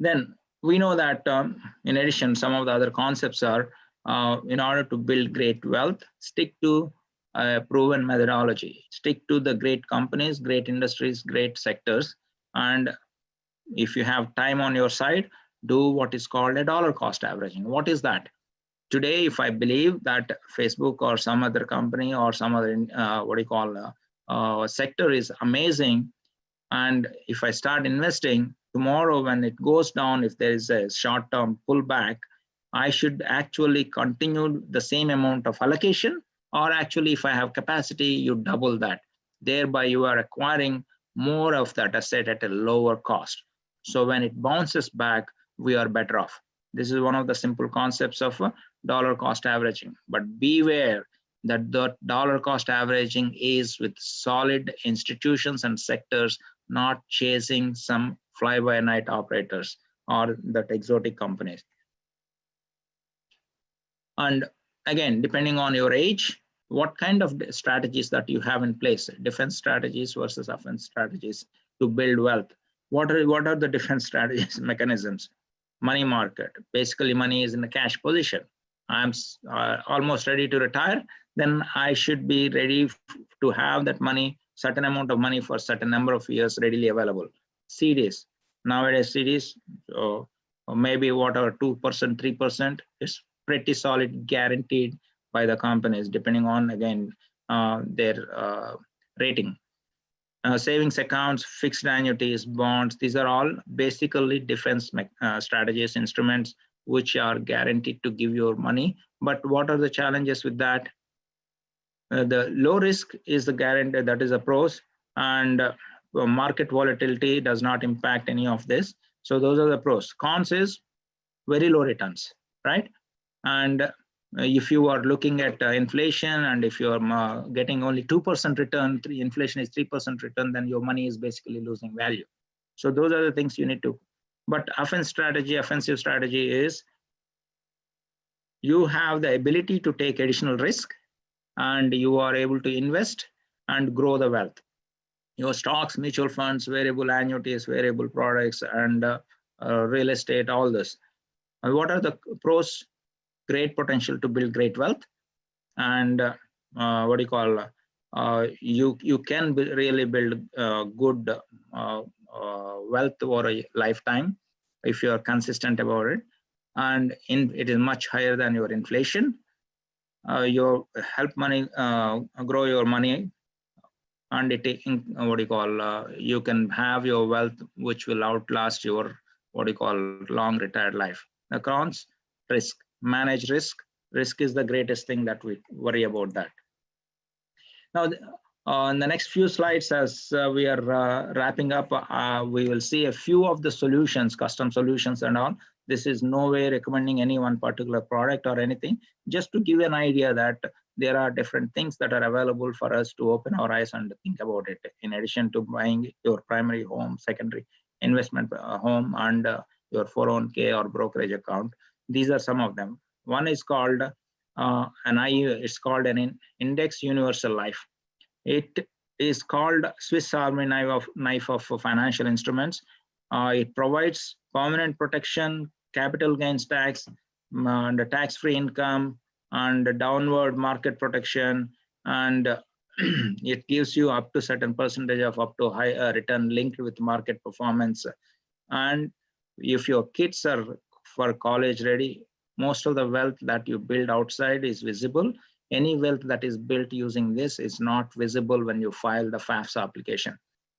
[SPEAKER 1] Then we know that in addition, some of the other concepts are, in order to build great wealth, stick to a proven methodology, stick to the great companies, great industries, great sectors. And if you have time on your side, do what is called a dollar cost averaging. What is that? Today, if I believe that Facebook or some other company or some other sector is amazing, and if I start investing tomorrow when it goes down, if there is a short-term pullback, I should actually continue the same amount of allocation, or actually if I have capacity, you double that. Thereby you are acquiring more of that asset at a lower cost. So when it bounces back, we are better off. This is one of the simple concepts of dollar cost averaging. But beware that the dollar cost averaging is with solid institutions and sectors, not chasing some fly-by-night operators or that exotic companies. And again, depending on your age, what kind of strategies that you have in place, defense strategies versus offense strategies to build wealth. What are the defense strategies mechanisms? Money market, basically money is in a cash position. I'm almost ready to retire, then I should be ready to have that money, certain amount of money for certain number of years readily available. CDs, nowadays CDs, or maybe what are 2%, 3% is pretty solid, guaranteed by the companies, depending on, again, their rating. Savings accounts, fixed annuities, bonds, these are all basically defense strategies, instruments, which are guaranteed to give you money. But what are the challenges with that? The low risk is the guarantee, that is a pros, and market volatility does not impact any of this. So those are the pros. Cons is very low returns, right? And if you are looking at inflation, and if you are getting only 2% return, inflation is 3% return, then your money is basically losing value. So those are the things you need to. But offensive strategy is you have the ability to take additional risk, and you are able to invest and grow the wealth. Your stocks, mutual funds, variable annuities, variable products, and real estate, all this. And what are the pros? Great potential to build great wealth, and you can really build good wealth over a lifetime if you are consistent about it, and it is much higher than your inflation. You help money grow your money, and you can have your wealth which will outlast your long retired life. The cons, risk. Manage risk. Risk is the greatest thing that we worry about that. Now, on the next few slides, as we are wrapping up, we will see a few of the solutions, custom solutions and all. This is no way recommending any one particular product or anything, just to give an idea that there are different things that are available for us to open our eyes and think about it, in addition to buying your primary home, secondary investment home, and your 401k or brokerage account. These are some of them. One is called it's called an Index Universal Life. It is called Swiss Army knife of financial instruments. It provides permanent protection, capital gains tax, and tax-free income, and downward market protection, and it gives you up to certain percentage of up to high return linked with market performance. And if your kids are for college ready, most of the wealth that you build outside is visible. Any wealth that is built using this is not visible when you file the FAFSA application.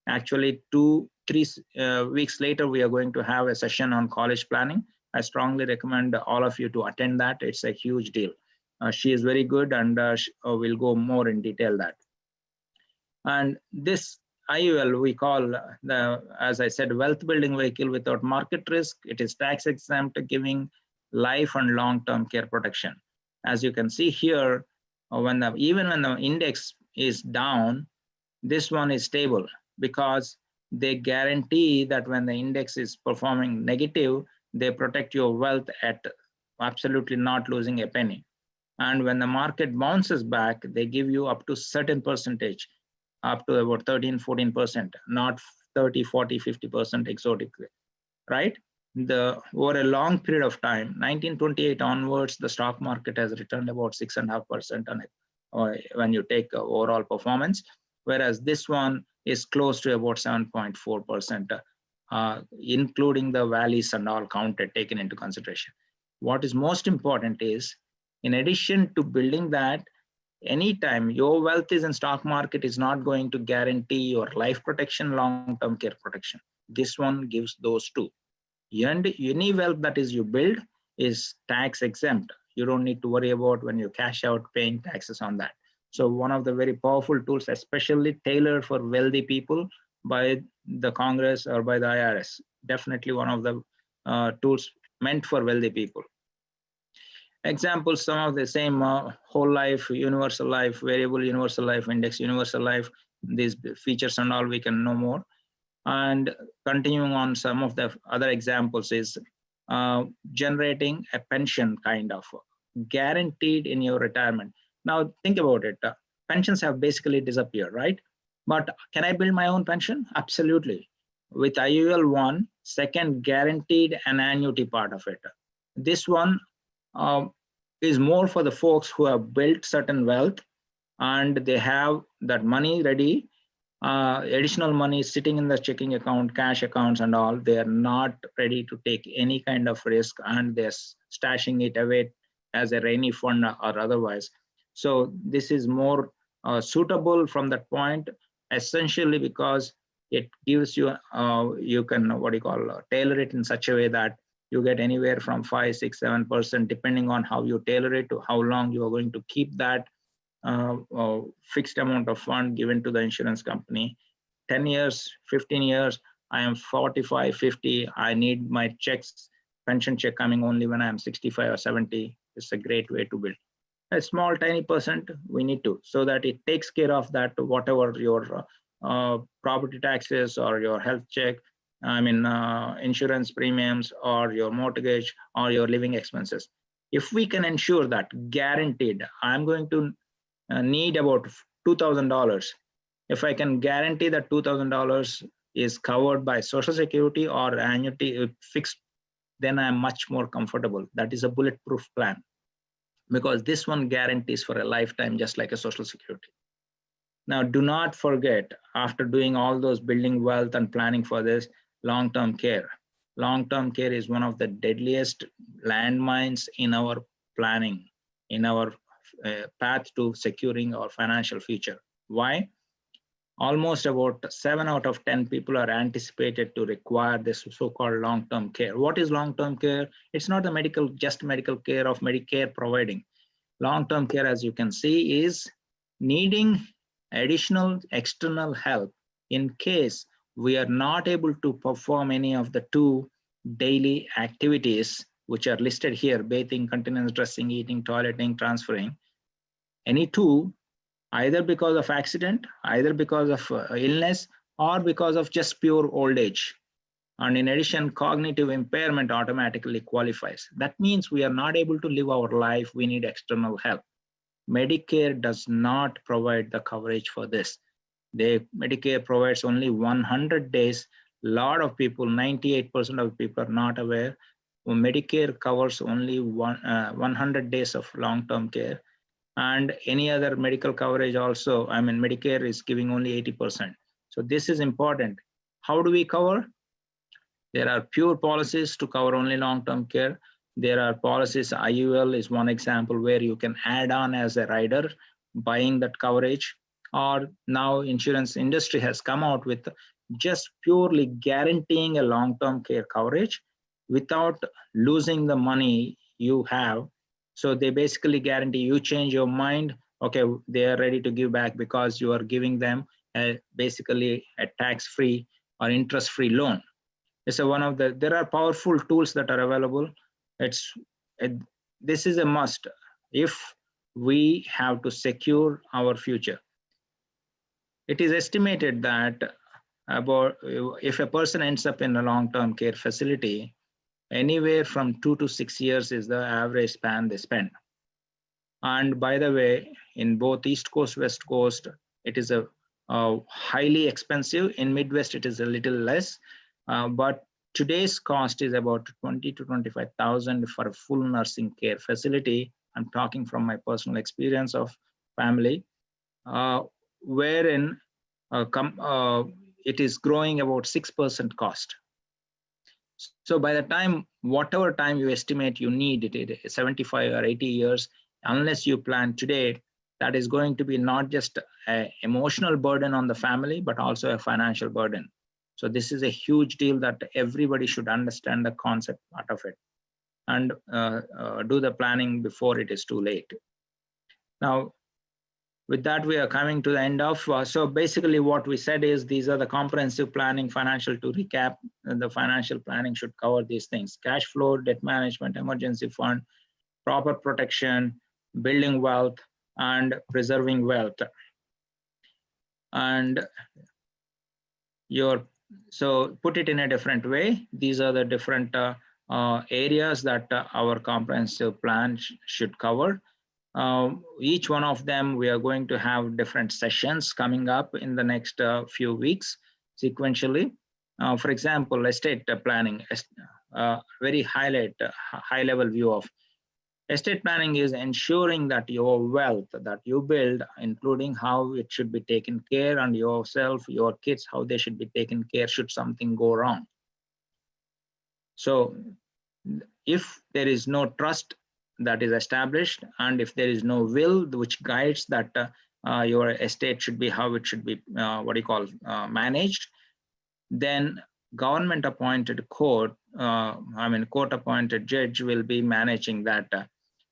[SPEAKER 1] Actually, 2-3 weeks later, we are going to have a session on college planning. I strongly recommend all of you to attend that. It's a huge deal. She is very good, and we'll go more in detail that. And this IUL we call, as I said, wealth building vehicle without market risk. It is tax exempt, giving life and long-term care protection. As you can see here, even when the index is down, this one is stable, because they guarantee that when the index is performing negative, they protect your wealth at absolutely not losing a penny. And when the market bounces back, they give you up to certain percentage, up to about 13-14%, not 30, 40, 50% exotic, right? Over a long period of time, 1928 onwards, the stock market has returned about 6.5% on it, when you take overall performance, whereas this one is close to about 7.4%, including the valleys and all taken into consideration. What is most important is In addition to building that, anytime your wealth is in stock market is not going to guarantee your life protection, long-term care protection. This one gives those two. And any wealth that is you build is tax exempt. You don't need to worry about when you cash out paying taxes on that. So one of the very powerful tools, especially tailored for wealthy people by the Congress or by the IRS. Definitely one of the tools meant for wealthy people. Examples, some of the same whole life, universal life, variable universal life, index universal life, these features and all we can know more. And continuing on some of the other examples is generating a pension kind of guaranteed in your retirement. Now think about it, pensions have basically disappeared, right? But can I build my own pension? Absolutely. With IUL 1, second guaranteed an annuity part of it. This one is more for the folks who have built certain wealth and they have that money ready, additional money sitting in the checking account, cash accounts and all. They are not ready to take any kind of risk and they're stashing it away as a rainy fund or otherwise. So this is more suitable from that point, essentially because it gives you, you can, tailor it in such a way that you get anywhere from 5, 6, 7%, depending on how you tailor it to how long you are going to keep that fixed amount of fund given to the insurance company. 10 years, 15 years, I am 45, 50, I need my checks, pension check coming only when I am 65 or 70. It's a great way to build. A small, tiny percent we need to, so that it takes care of that, whatever your property taxes or your health check, insurance premiums or your mortgage or your living expenses. If we can ensure that guaranteed, I'm going to need about $2,000. If I can guarantee that $2,000 is covered by Social Security or annuity fixed, then I'm much more comfortable. That is a bulletproof plan, because this one guarantees for a lifetime, just like a Social Security. Now, do not forget, after doing all those building wealth and planning for this, long-term care. Long-term care is one of the deadliest landmines in our planning, in our path to securing our financial future. Why? Almost about 7 out of 10 people are anticipated to require this so-called long-term care. What is long-term care? It's not the just medical care of Medicare providing. Long-term care, as you can see, is needing additional external help in case we are not able to perform any of the 2 daily activities which are listed here: bathing, continence, dressing, eating, toileting, transferring. Any 2, either because of accident, either because of illness, or because of just pure old age. And in addition, cognitive impairment automatically qualifies. That means we are not able to live our life. We need external help. Medicare does not provide the coverage for this. Medicare provides only 100 days. A lot of people, 98% of people are not aware. Medicare covers only 100 days of long-term care. And any other medical coverage also, Medicare is giving only 80%. So this is important. How do we cover? There are pure policies to cover only long-term care. There are policies, IUL is one example where you can add on as a rider, buying that coverage. Or now insurance industry has come out with just purely guaranteeing a long-term care coverage without losing the money you have. So they basically guarantee you change your mind, okay, they are ready to give back because you are giving them basically a tax-free or interest-free loan. It's there are powerful tools that are available. This is a must if we have to secure our future. It is estimated that if a person ends up in a long-term care facility, anywhere from 2 to 6 years is the average span they spend. And by the way, in both East Coast, West Coast, it is a highly expensive. In Midwest, it is a little less. But today's cost is about 20 to 25,000 for a full nursing care facility. I'm talking from my personal experience of family, wherein it is growing about 6% cost. So by the time, whatever time you estimate you need, it 75 or 80 years, Unless you plan today, that is going to be not just an emotional burden on the family, but also a financial burden. So this is a huge deal that everybody should understand the concept part of it and do the planning before it is too late. Now, with that, we are coming to the end of, so basically what we said is these are the comprehensive planning, financial to recap, and the financial planning should cover these things: cash flow, debt management, emergency fund, proper protection, building wealth, and preserving wealth. And so put it in a different way, these are the different areas that our comprehensive plan should cover. Each one of them, we are going to have different sessions coming up in the next few weeks sequentially. For example, estate planning, very high level view of estate planning is ensuring that your wealth that you build, including how it should be taken care, and yourself, your kids, how they should be taken care should something go wrong. So if there is no trust that is established, and if there is no will which guides that your estate should be, how it should be, managed, then government appointed court, court appointed judge will be managing that.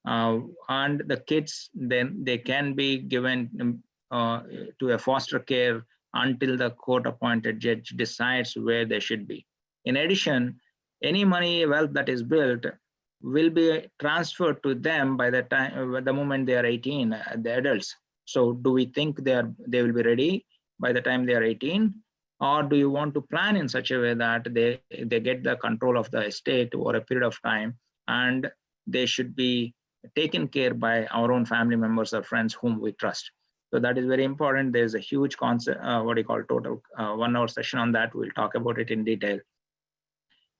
[SPEAKER 1] And the kids, then they can be given to a foster care until the court appointed judge decides where they should be. In addition, any money wealth that is built will be transferred to them by the time, the moment they are 18, the adults. So do we think they will be ready by the time they are 18? Or do you want to plan in such a way that they get the control of the estate over a period of time, and they should be taken care by our own family members or friends whom we trust? So that is very important. There's a huge concept, total 1 hour session on that. We'll talk about it in detail.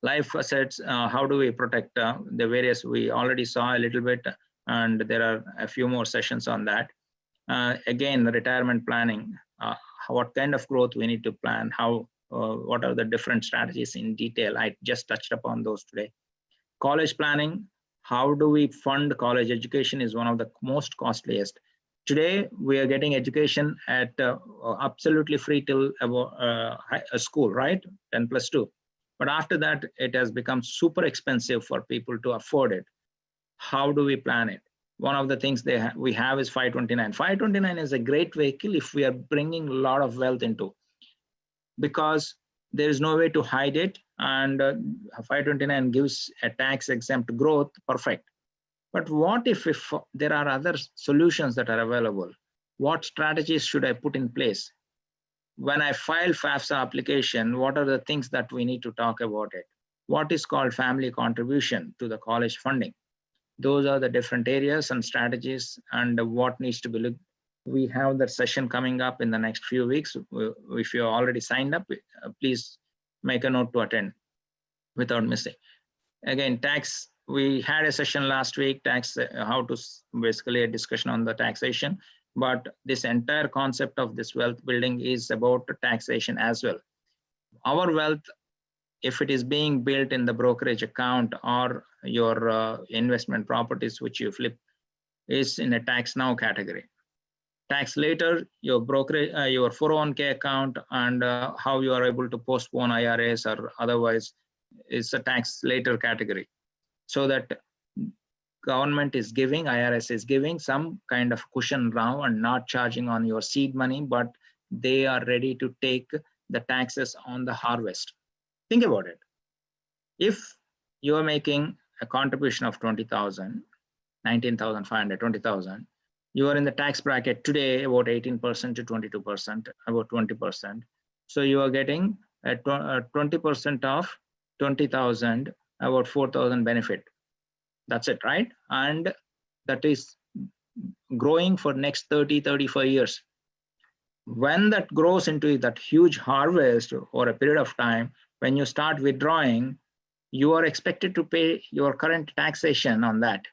[SPEAKER 1] Life assets, how do we protect the various, we already saw a little bit, and there are a few more sessions on that. Again, retirement planning, what kind of growth we need to plan, what are the different strategies in detail. I just touched upon those today. College planning, how do we fund college education is one of the most costliest. Today, we are getting education at absolutely free till about school, right? 10+2. But after that, it has become super expensive for people to afford it. How do we plan it? One of the things we have is FIII. FIII is a great vehicle if we are bringing a lot of wealth into, because there is no way to hide it, and FIII gives a tax exempt growth, perfect. But what if there are other solutions that are available? What strategies should I put in place? When I file FAFSA application, what are the things that we need to talk about it? What is called family contribution to the college funding? Those are the different areas and strategies, and what needs to be looked. We have that session coming up in the next few weeks. If you're already signed up, please make a note to attend without missing. Again, tax, we had a session last week, tax, how to basically a discussion on the taxation. But this entire concept of this wealth building is about taxation as well. Our wealth, if it is being built in the brokerage account or your investment properties which you flip, is in a tax now category. Tax later, your brokerage, your 401k account, and how you are able to postpone IRAs or otherwise is a tax later category. So that government is giving, IRS is giving some kind of cushion now and not charging on your seed money, but they are ready to take the taxes on the harvest. Think about it. If you are making a contribution of 20,000, 19,500, 20,000, you are in the tax bracket today about 18% to 22%, about 20%. So you are getting a 20% of 20,000, about 4,000 benefit. That's it, right? And that is growing for next 30, 35 years. When that grows into that huge harvest or a period of time, when you start withdrawing, you are expected to pay your current taxation on that.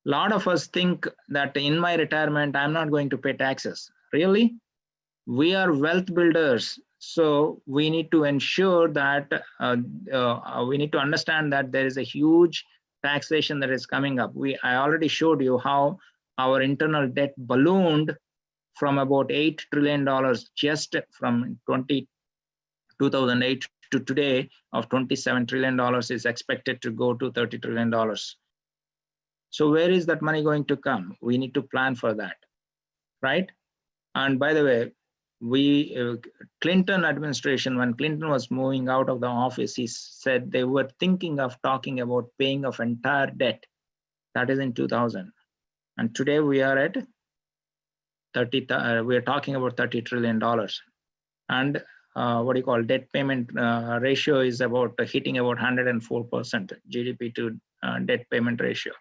[SPEAKER 1] A lot of us think that in my retirement, I'm not going to pay taxes. Really? We are wealth builders. So we need to ensure that we need to understand that there is a huge taxation that is coming up. I already showed you how our internal debt ballooned from about $8 trillion just from 2008 to today of $27 trillion is expected to go to $30 trillion. So where is that money going to come? We need to plan for that, right? And by the way, Clinton administration, when Clinton was moving out of the office, he said they were thinking of talking about paying off entire debt. That is in 2000. And today we are at we are talking about $30 trillion. And what do you call debt payment ratio is about hitting about 104% GDP to debt payment ratio.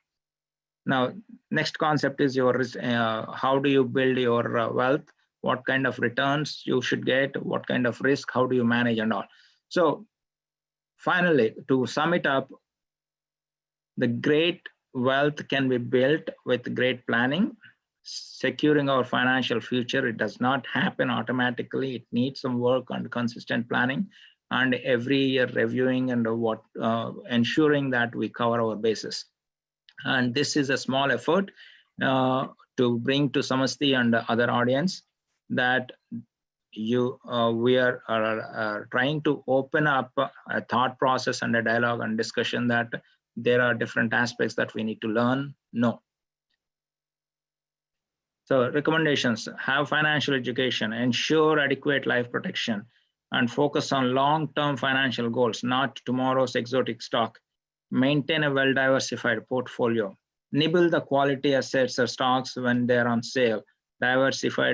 [SPEAKER 1] Now, next concept is your how do you build your wealth? What kind of returns you should get? What kind of risk? How do you manage and all? So finally, to sum it up, the great wealth can be built with great planning, securing our financial future. It does not happen automatically. It needs some work and consistent planning, and every year reviewing and ensuring that we cover our bases. And this is a small effort to bring to Samasti and other audience that we are trying to open up a thought process and a dialogue and discussion that there are different aspects that we need to learn, know. So recommendations: have financial education, ensure adequate life protection, and focus on long-term financial goals, not tomorrow's exotic stock. Maintain a well-diversified portfolio. Nibble the quality assets or stocks when they're on sale. Diversify,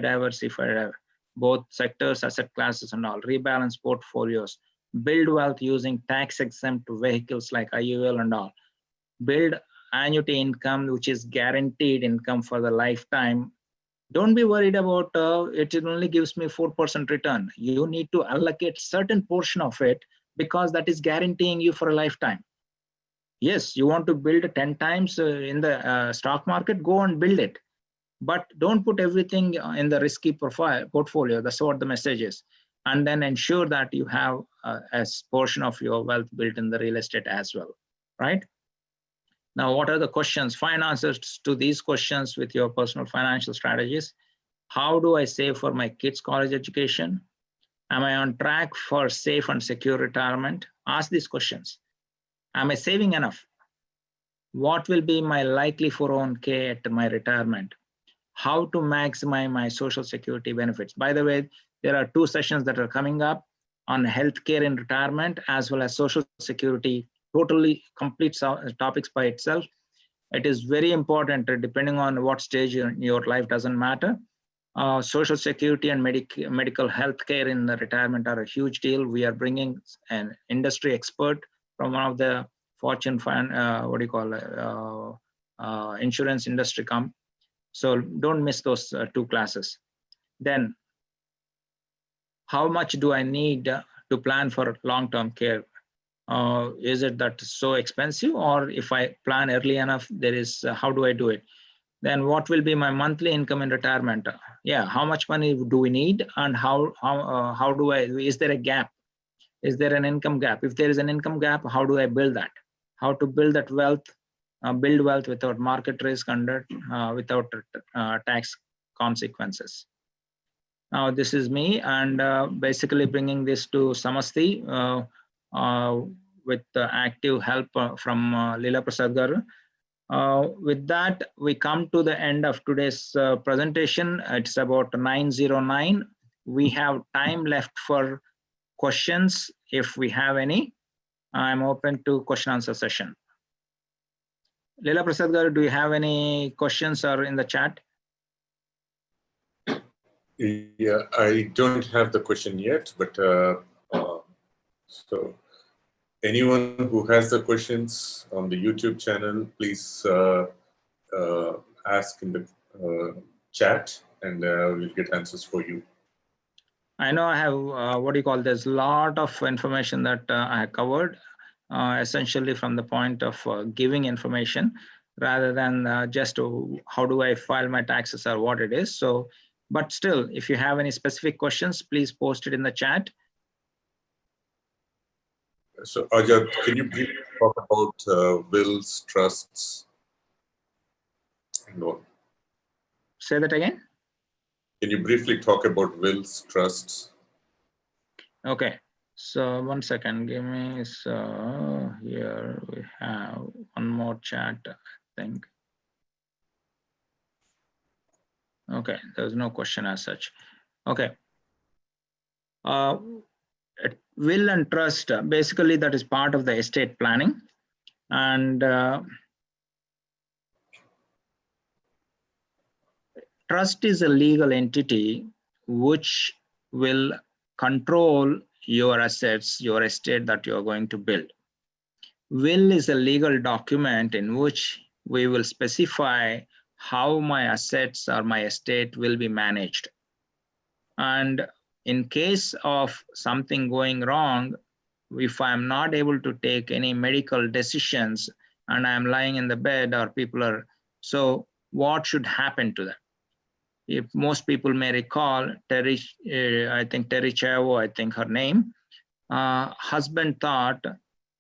[SPEAKER 1] both sectors, asset classes, and all. Rebalance portfolios. Build wealth using tax-exempt vehicles like IUL and all. Build annuity income, which is guaranteed income for the lifetime. Don't be worried about it only gives me 4% return. You need to allocate certain portion of it because that is guaranteeing you for a lifetime. Yes, you want to build 10 times in the stock market, go and build it. But don't put everything in the risky portfolio. That's what the message is. And then ensure that you have a portion of your wealth built in the real estate as well, right? Now, what are the questions? Find answers to these questions with your personal financial strategies. How do I save for my kids' college education? Am I on track for safe and secure retirement? Ask these questions. Am I saving enough? What will be my likely 401k at my retirement? How to maximize my social security benefits? By the way, there are 2 sessions that are coming up on healthcare in retirement as well as social security, totally complete topics by itself. It is very important, depending on what stage in your life, doesn't matter. Social security and medical healthcare in the retirement are a huge deal. We are bringing an industry expert from one of the Fortune insurance industry come. So don't miss those 2 classes. Then, how much do I need to plan for long-term care? Is it that so expensive, or if I plan early enough, there is how do I do it? Then what will be my monthly income in retirement? Yeah, how much money do we need, and how do I? Is there a gap? Is there an income gap? If there is an income gap, how do I build that? How to build that wealth? Build wealth without market risk and without tax consequences. Now, this is me, and basically bringing this to Samasti with active help from Leela Prasad Garu. With that, we come to the end of today's presentation. It's about 9:09. We have time left for questions if we have any. I'm open to question answer session. Leela Prasad Garu, do you have any questions or in the chat?
[SPEAKER 2] Yeah, I don't have the question yet, but so anyone who has the questions on the YouTube channel, please ask in the chat, and we'll get answers for you.
[SPEAKER 1] I know I have there's a lot of information that I have covered, essentially from the point of giving information rather than just how do I file my taxes or what it is. So, but still, if you have any specific questions, please post it in the chat.
[SPEAKER 2] So Azad, can you briefly talk about wills, trusts, and all?
[SPEAKER 1] Say that again.
[SPEAKER 2] Can you briefly talk about wills, trusts?
[SPEAKER 1] Okay. So one second, give me, so here we have one more chat, I think. Okay, there's no question as such. Okay. Will and trust, basically that is part of the estate planning. And trust is a legal entity which will control your assets, your estate that you are going to build. Will is a legal document in which we will specify how my assets or my estate will be managed. And in case of something going wrong, if I'm not able to take any medical decisions and I'm lying in the bed or people are, so what should happen to them? If most people may recall, Terry, I think Terry Chavo, I think her name, husband thought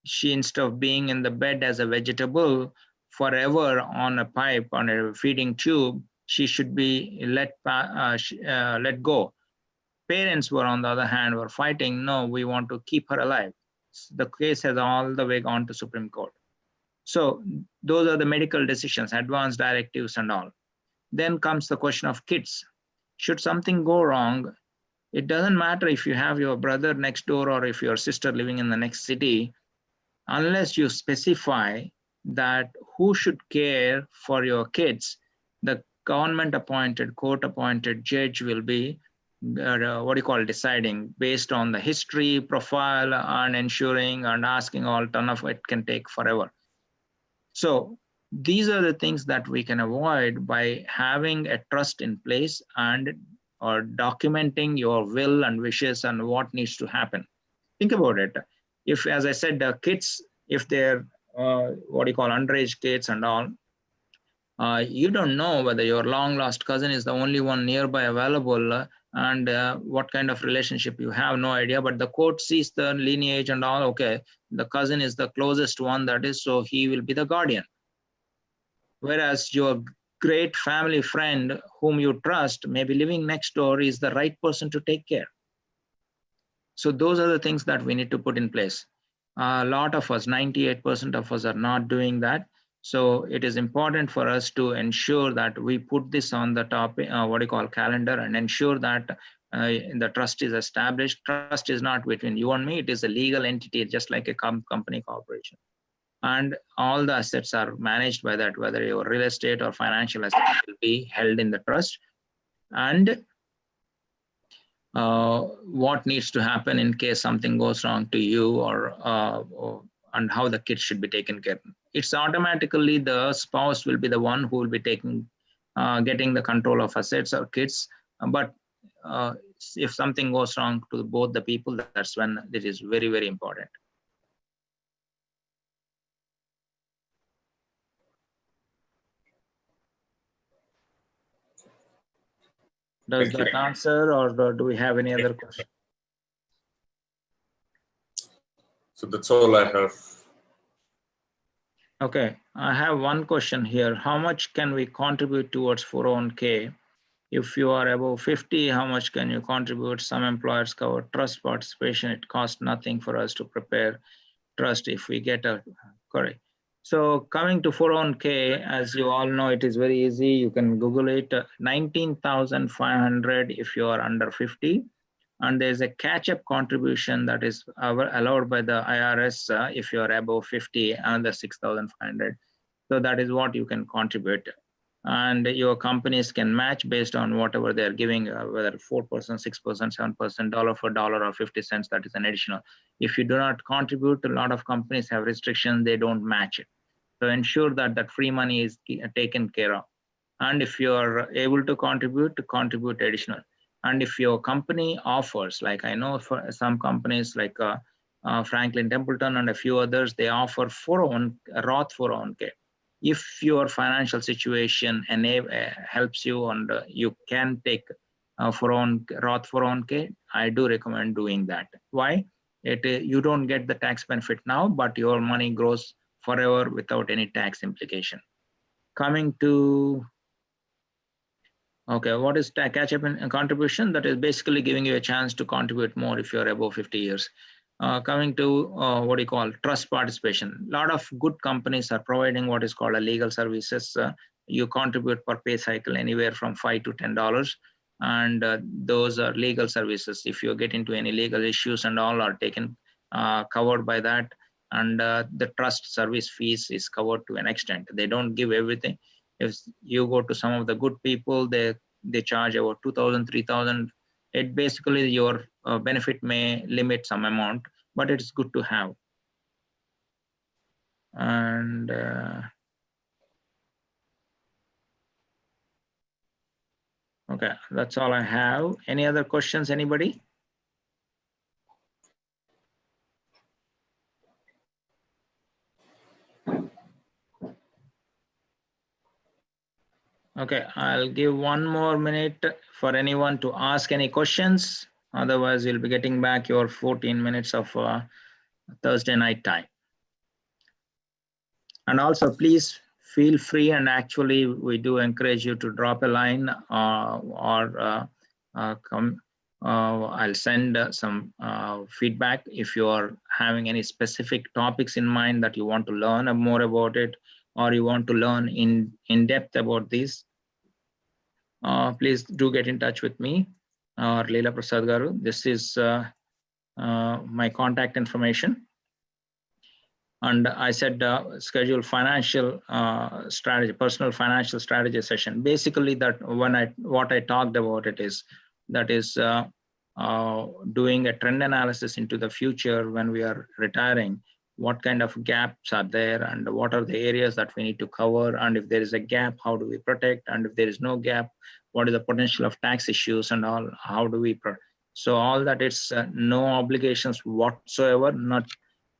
[SPEAKER 1] she, instead of being in the bed as a vegetable forever on a pipe, on a feeding tube, she should be let go. Parents were, on the other hand, were fighting, no, we want to keep her alive. The case has all the way gone to Supreme Court. So those are the medical decisions, advance directives and all. Then comes the question of kids. Should something go wrong, it doesn't matter if you have your brother next door or if your sister living in the next city, unless you specify that who should care for your kids, the government appointed, court appointed judge will be deciding based on the history, profile, and ensuring and asking all ton of it can take forever. So these are the things that we can avoid by having a trust in place and or documenting your will and wishes and what needs to happen. Think about it. If, as I said, the kids, if they're underage kids and all, you don't know whether your long lost cousin is the only one nearby available and what kind of relationship you have, no idea, but the court sees the lineage and all, okay, the cousin is the closest one, that is, so he will be the guardian. Whereas your great family friend whom you trust, maybe living next door, is the right person to take care. So those are the things that we need to put in place. A lot of us, 98% of us, are not doing that. So it is important for us to ensure that we put this on the topic, calendar, and ensure that the trust is established. Trust is not between you and me. It is a legal entity, just like a company corporation. And all the assets are managed by that, whether your real estate or financial assets will be held in the trust. And what needs to happen in case something goes wrong to you, or and how the kids should be taken care of. It's automatically the spouse will be the one who will be taking, getting the control of assets or kids. But if something goes wrong to both the people, that's when it is very, very important. Does that answer, or do we have any other question?
[SPEAKER 2] So that's all I have.
[SPEAKER 1] Okay, I have one question here. How much can we contribute towards 401k? If you are above 50, how much can you contribute? Some employers cover trust participation. It costs nothing for us to prepare trust if we get a correct. So coming to 401k, as you all know, it is very easy. You can Google it, 19,500 if you are under 50. And there's a catch-up contribution that is allowed by the IRS if you are above 50, another 6,500. So that is what you can contribute. And your companies can match based on whatever they're giving, whether 4%, 6%, 7%, dollar for dollar, or 50 cents, that is an additional. If you do not contribute, a lot of companies have restrictions, they don't match it. So ensure that that free money is taken care of. And if you're able to contribute additional. And if your company offers, like I know for some companies like Franklin Templeton and a few others, they offer Roth 401k. If your financial situation helps you and you can take Roth 401k, I do recommend doing that. Why? You don't get the tax benefit now, but your money grows forever without any tax implication. Coming to, okay, what is catch-up and contribution? That is basically giving you a chance to contribute more if you're above 50 years. Coming to what do you call trust participation. A lot of good companies are providing what is called a legal services. You contribute per pay cycle anywhere from $5 to $10. And those are legal services. If you get into any legal issues and all are taken covered by that. And the trust service fees is covered to an extent. They don't give everything. If you go to some of the good people, they charge about 2,000, 3,000. It basically your benefit may limit some amount, but it's good to have. And okay, that's all I have. Any other questions, anybody? Okay, I'll give 1 more minute for anyone to ask any questions. Otherwise, you'll be getting back your 14 minutes of Thursday night time. And also, please feel free, and actually, we do encourage you to drop a line or come. I'll send some feedback if you are having any specific topics in mind that you want to learn more about it, or you want to learn in depth about this. Please do get in touch with me or Leela Prasad Garu. This is my contact information. And I said schedule financial strategy, personal financial strategy session. Basically, that what I talked about it is that is doing a trend analysis into the future when we are retiring. What kind of gaps are there, and what are the areas that we need to cover? And if there is a gap, how do we protect? And if there is no gap, what is the potential of tax issues and all? How do we protect? So all that is no obligations whatsoever. Not.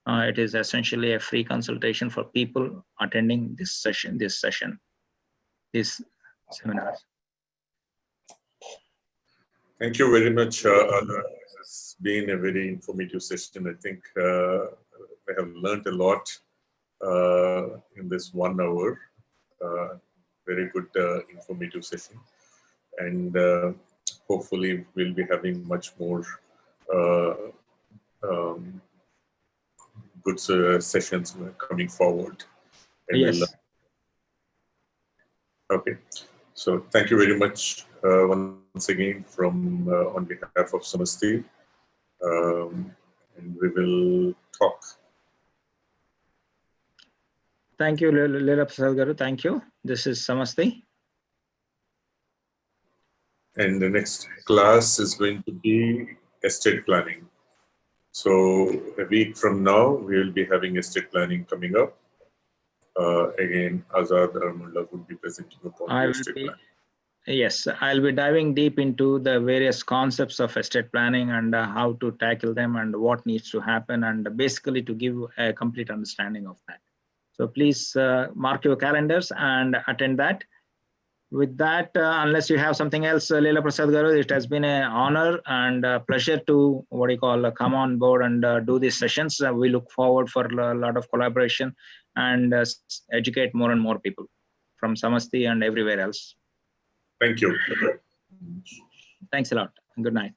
[SPEAKER 1] It is essentially a free consultation for people attending this seminars.
[SPEAKER 2] Thank you very much. This has been a very informative session. I think I have learned a lot in this 1 hour. Very good informative session. And hopefully we'll be having much more good sessions coming forward. And
[SPEAKER 1] yes.
[SPEAKER 2] Okay. So thank you very much once again from on behalf of Samasti. And we will talk.
[SPEAKER 1] Thank you, Leela Prasad Garu. Thank you. This is Samasti.
[SPEAKER 2] And the next class is going to be estate planning. So a week from now, we will be having estate planning coming up. Again, Azad Aramandla would be presenting upon the estate planning.
[SPEAKER 1] Yes, I'll be diving deep into the various concepts of estate planning and how to tackle them and what needs to happen, and basically to give a complete understanding of that. So please mark your calendars and attend that. With that, unless you have something else, Leela Prasad Garu, it has been an honor and a pleasure to come on board and do these sessions. We look forward for a lot of collaboration and educate more and more people from Samasti and everywhere else.
[SPEAKER 2] Thank you.
[SPEAKER 1] Thanks a lot. Good night.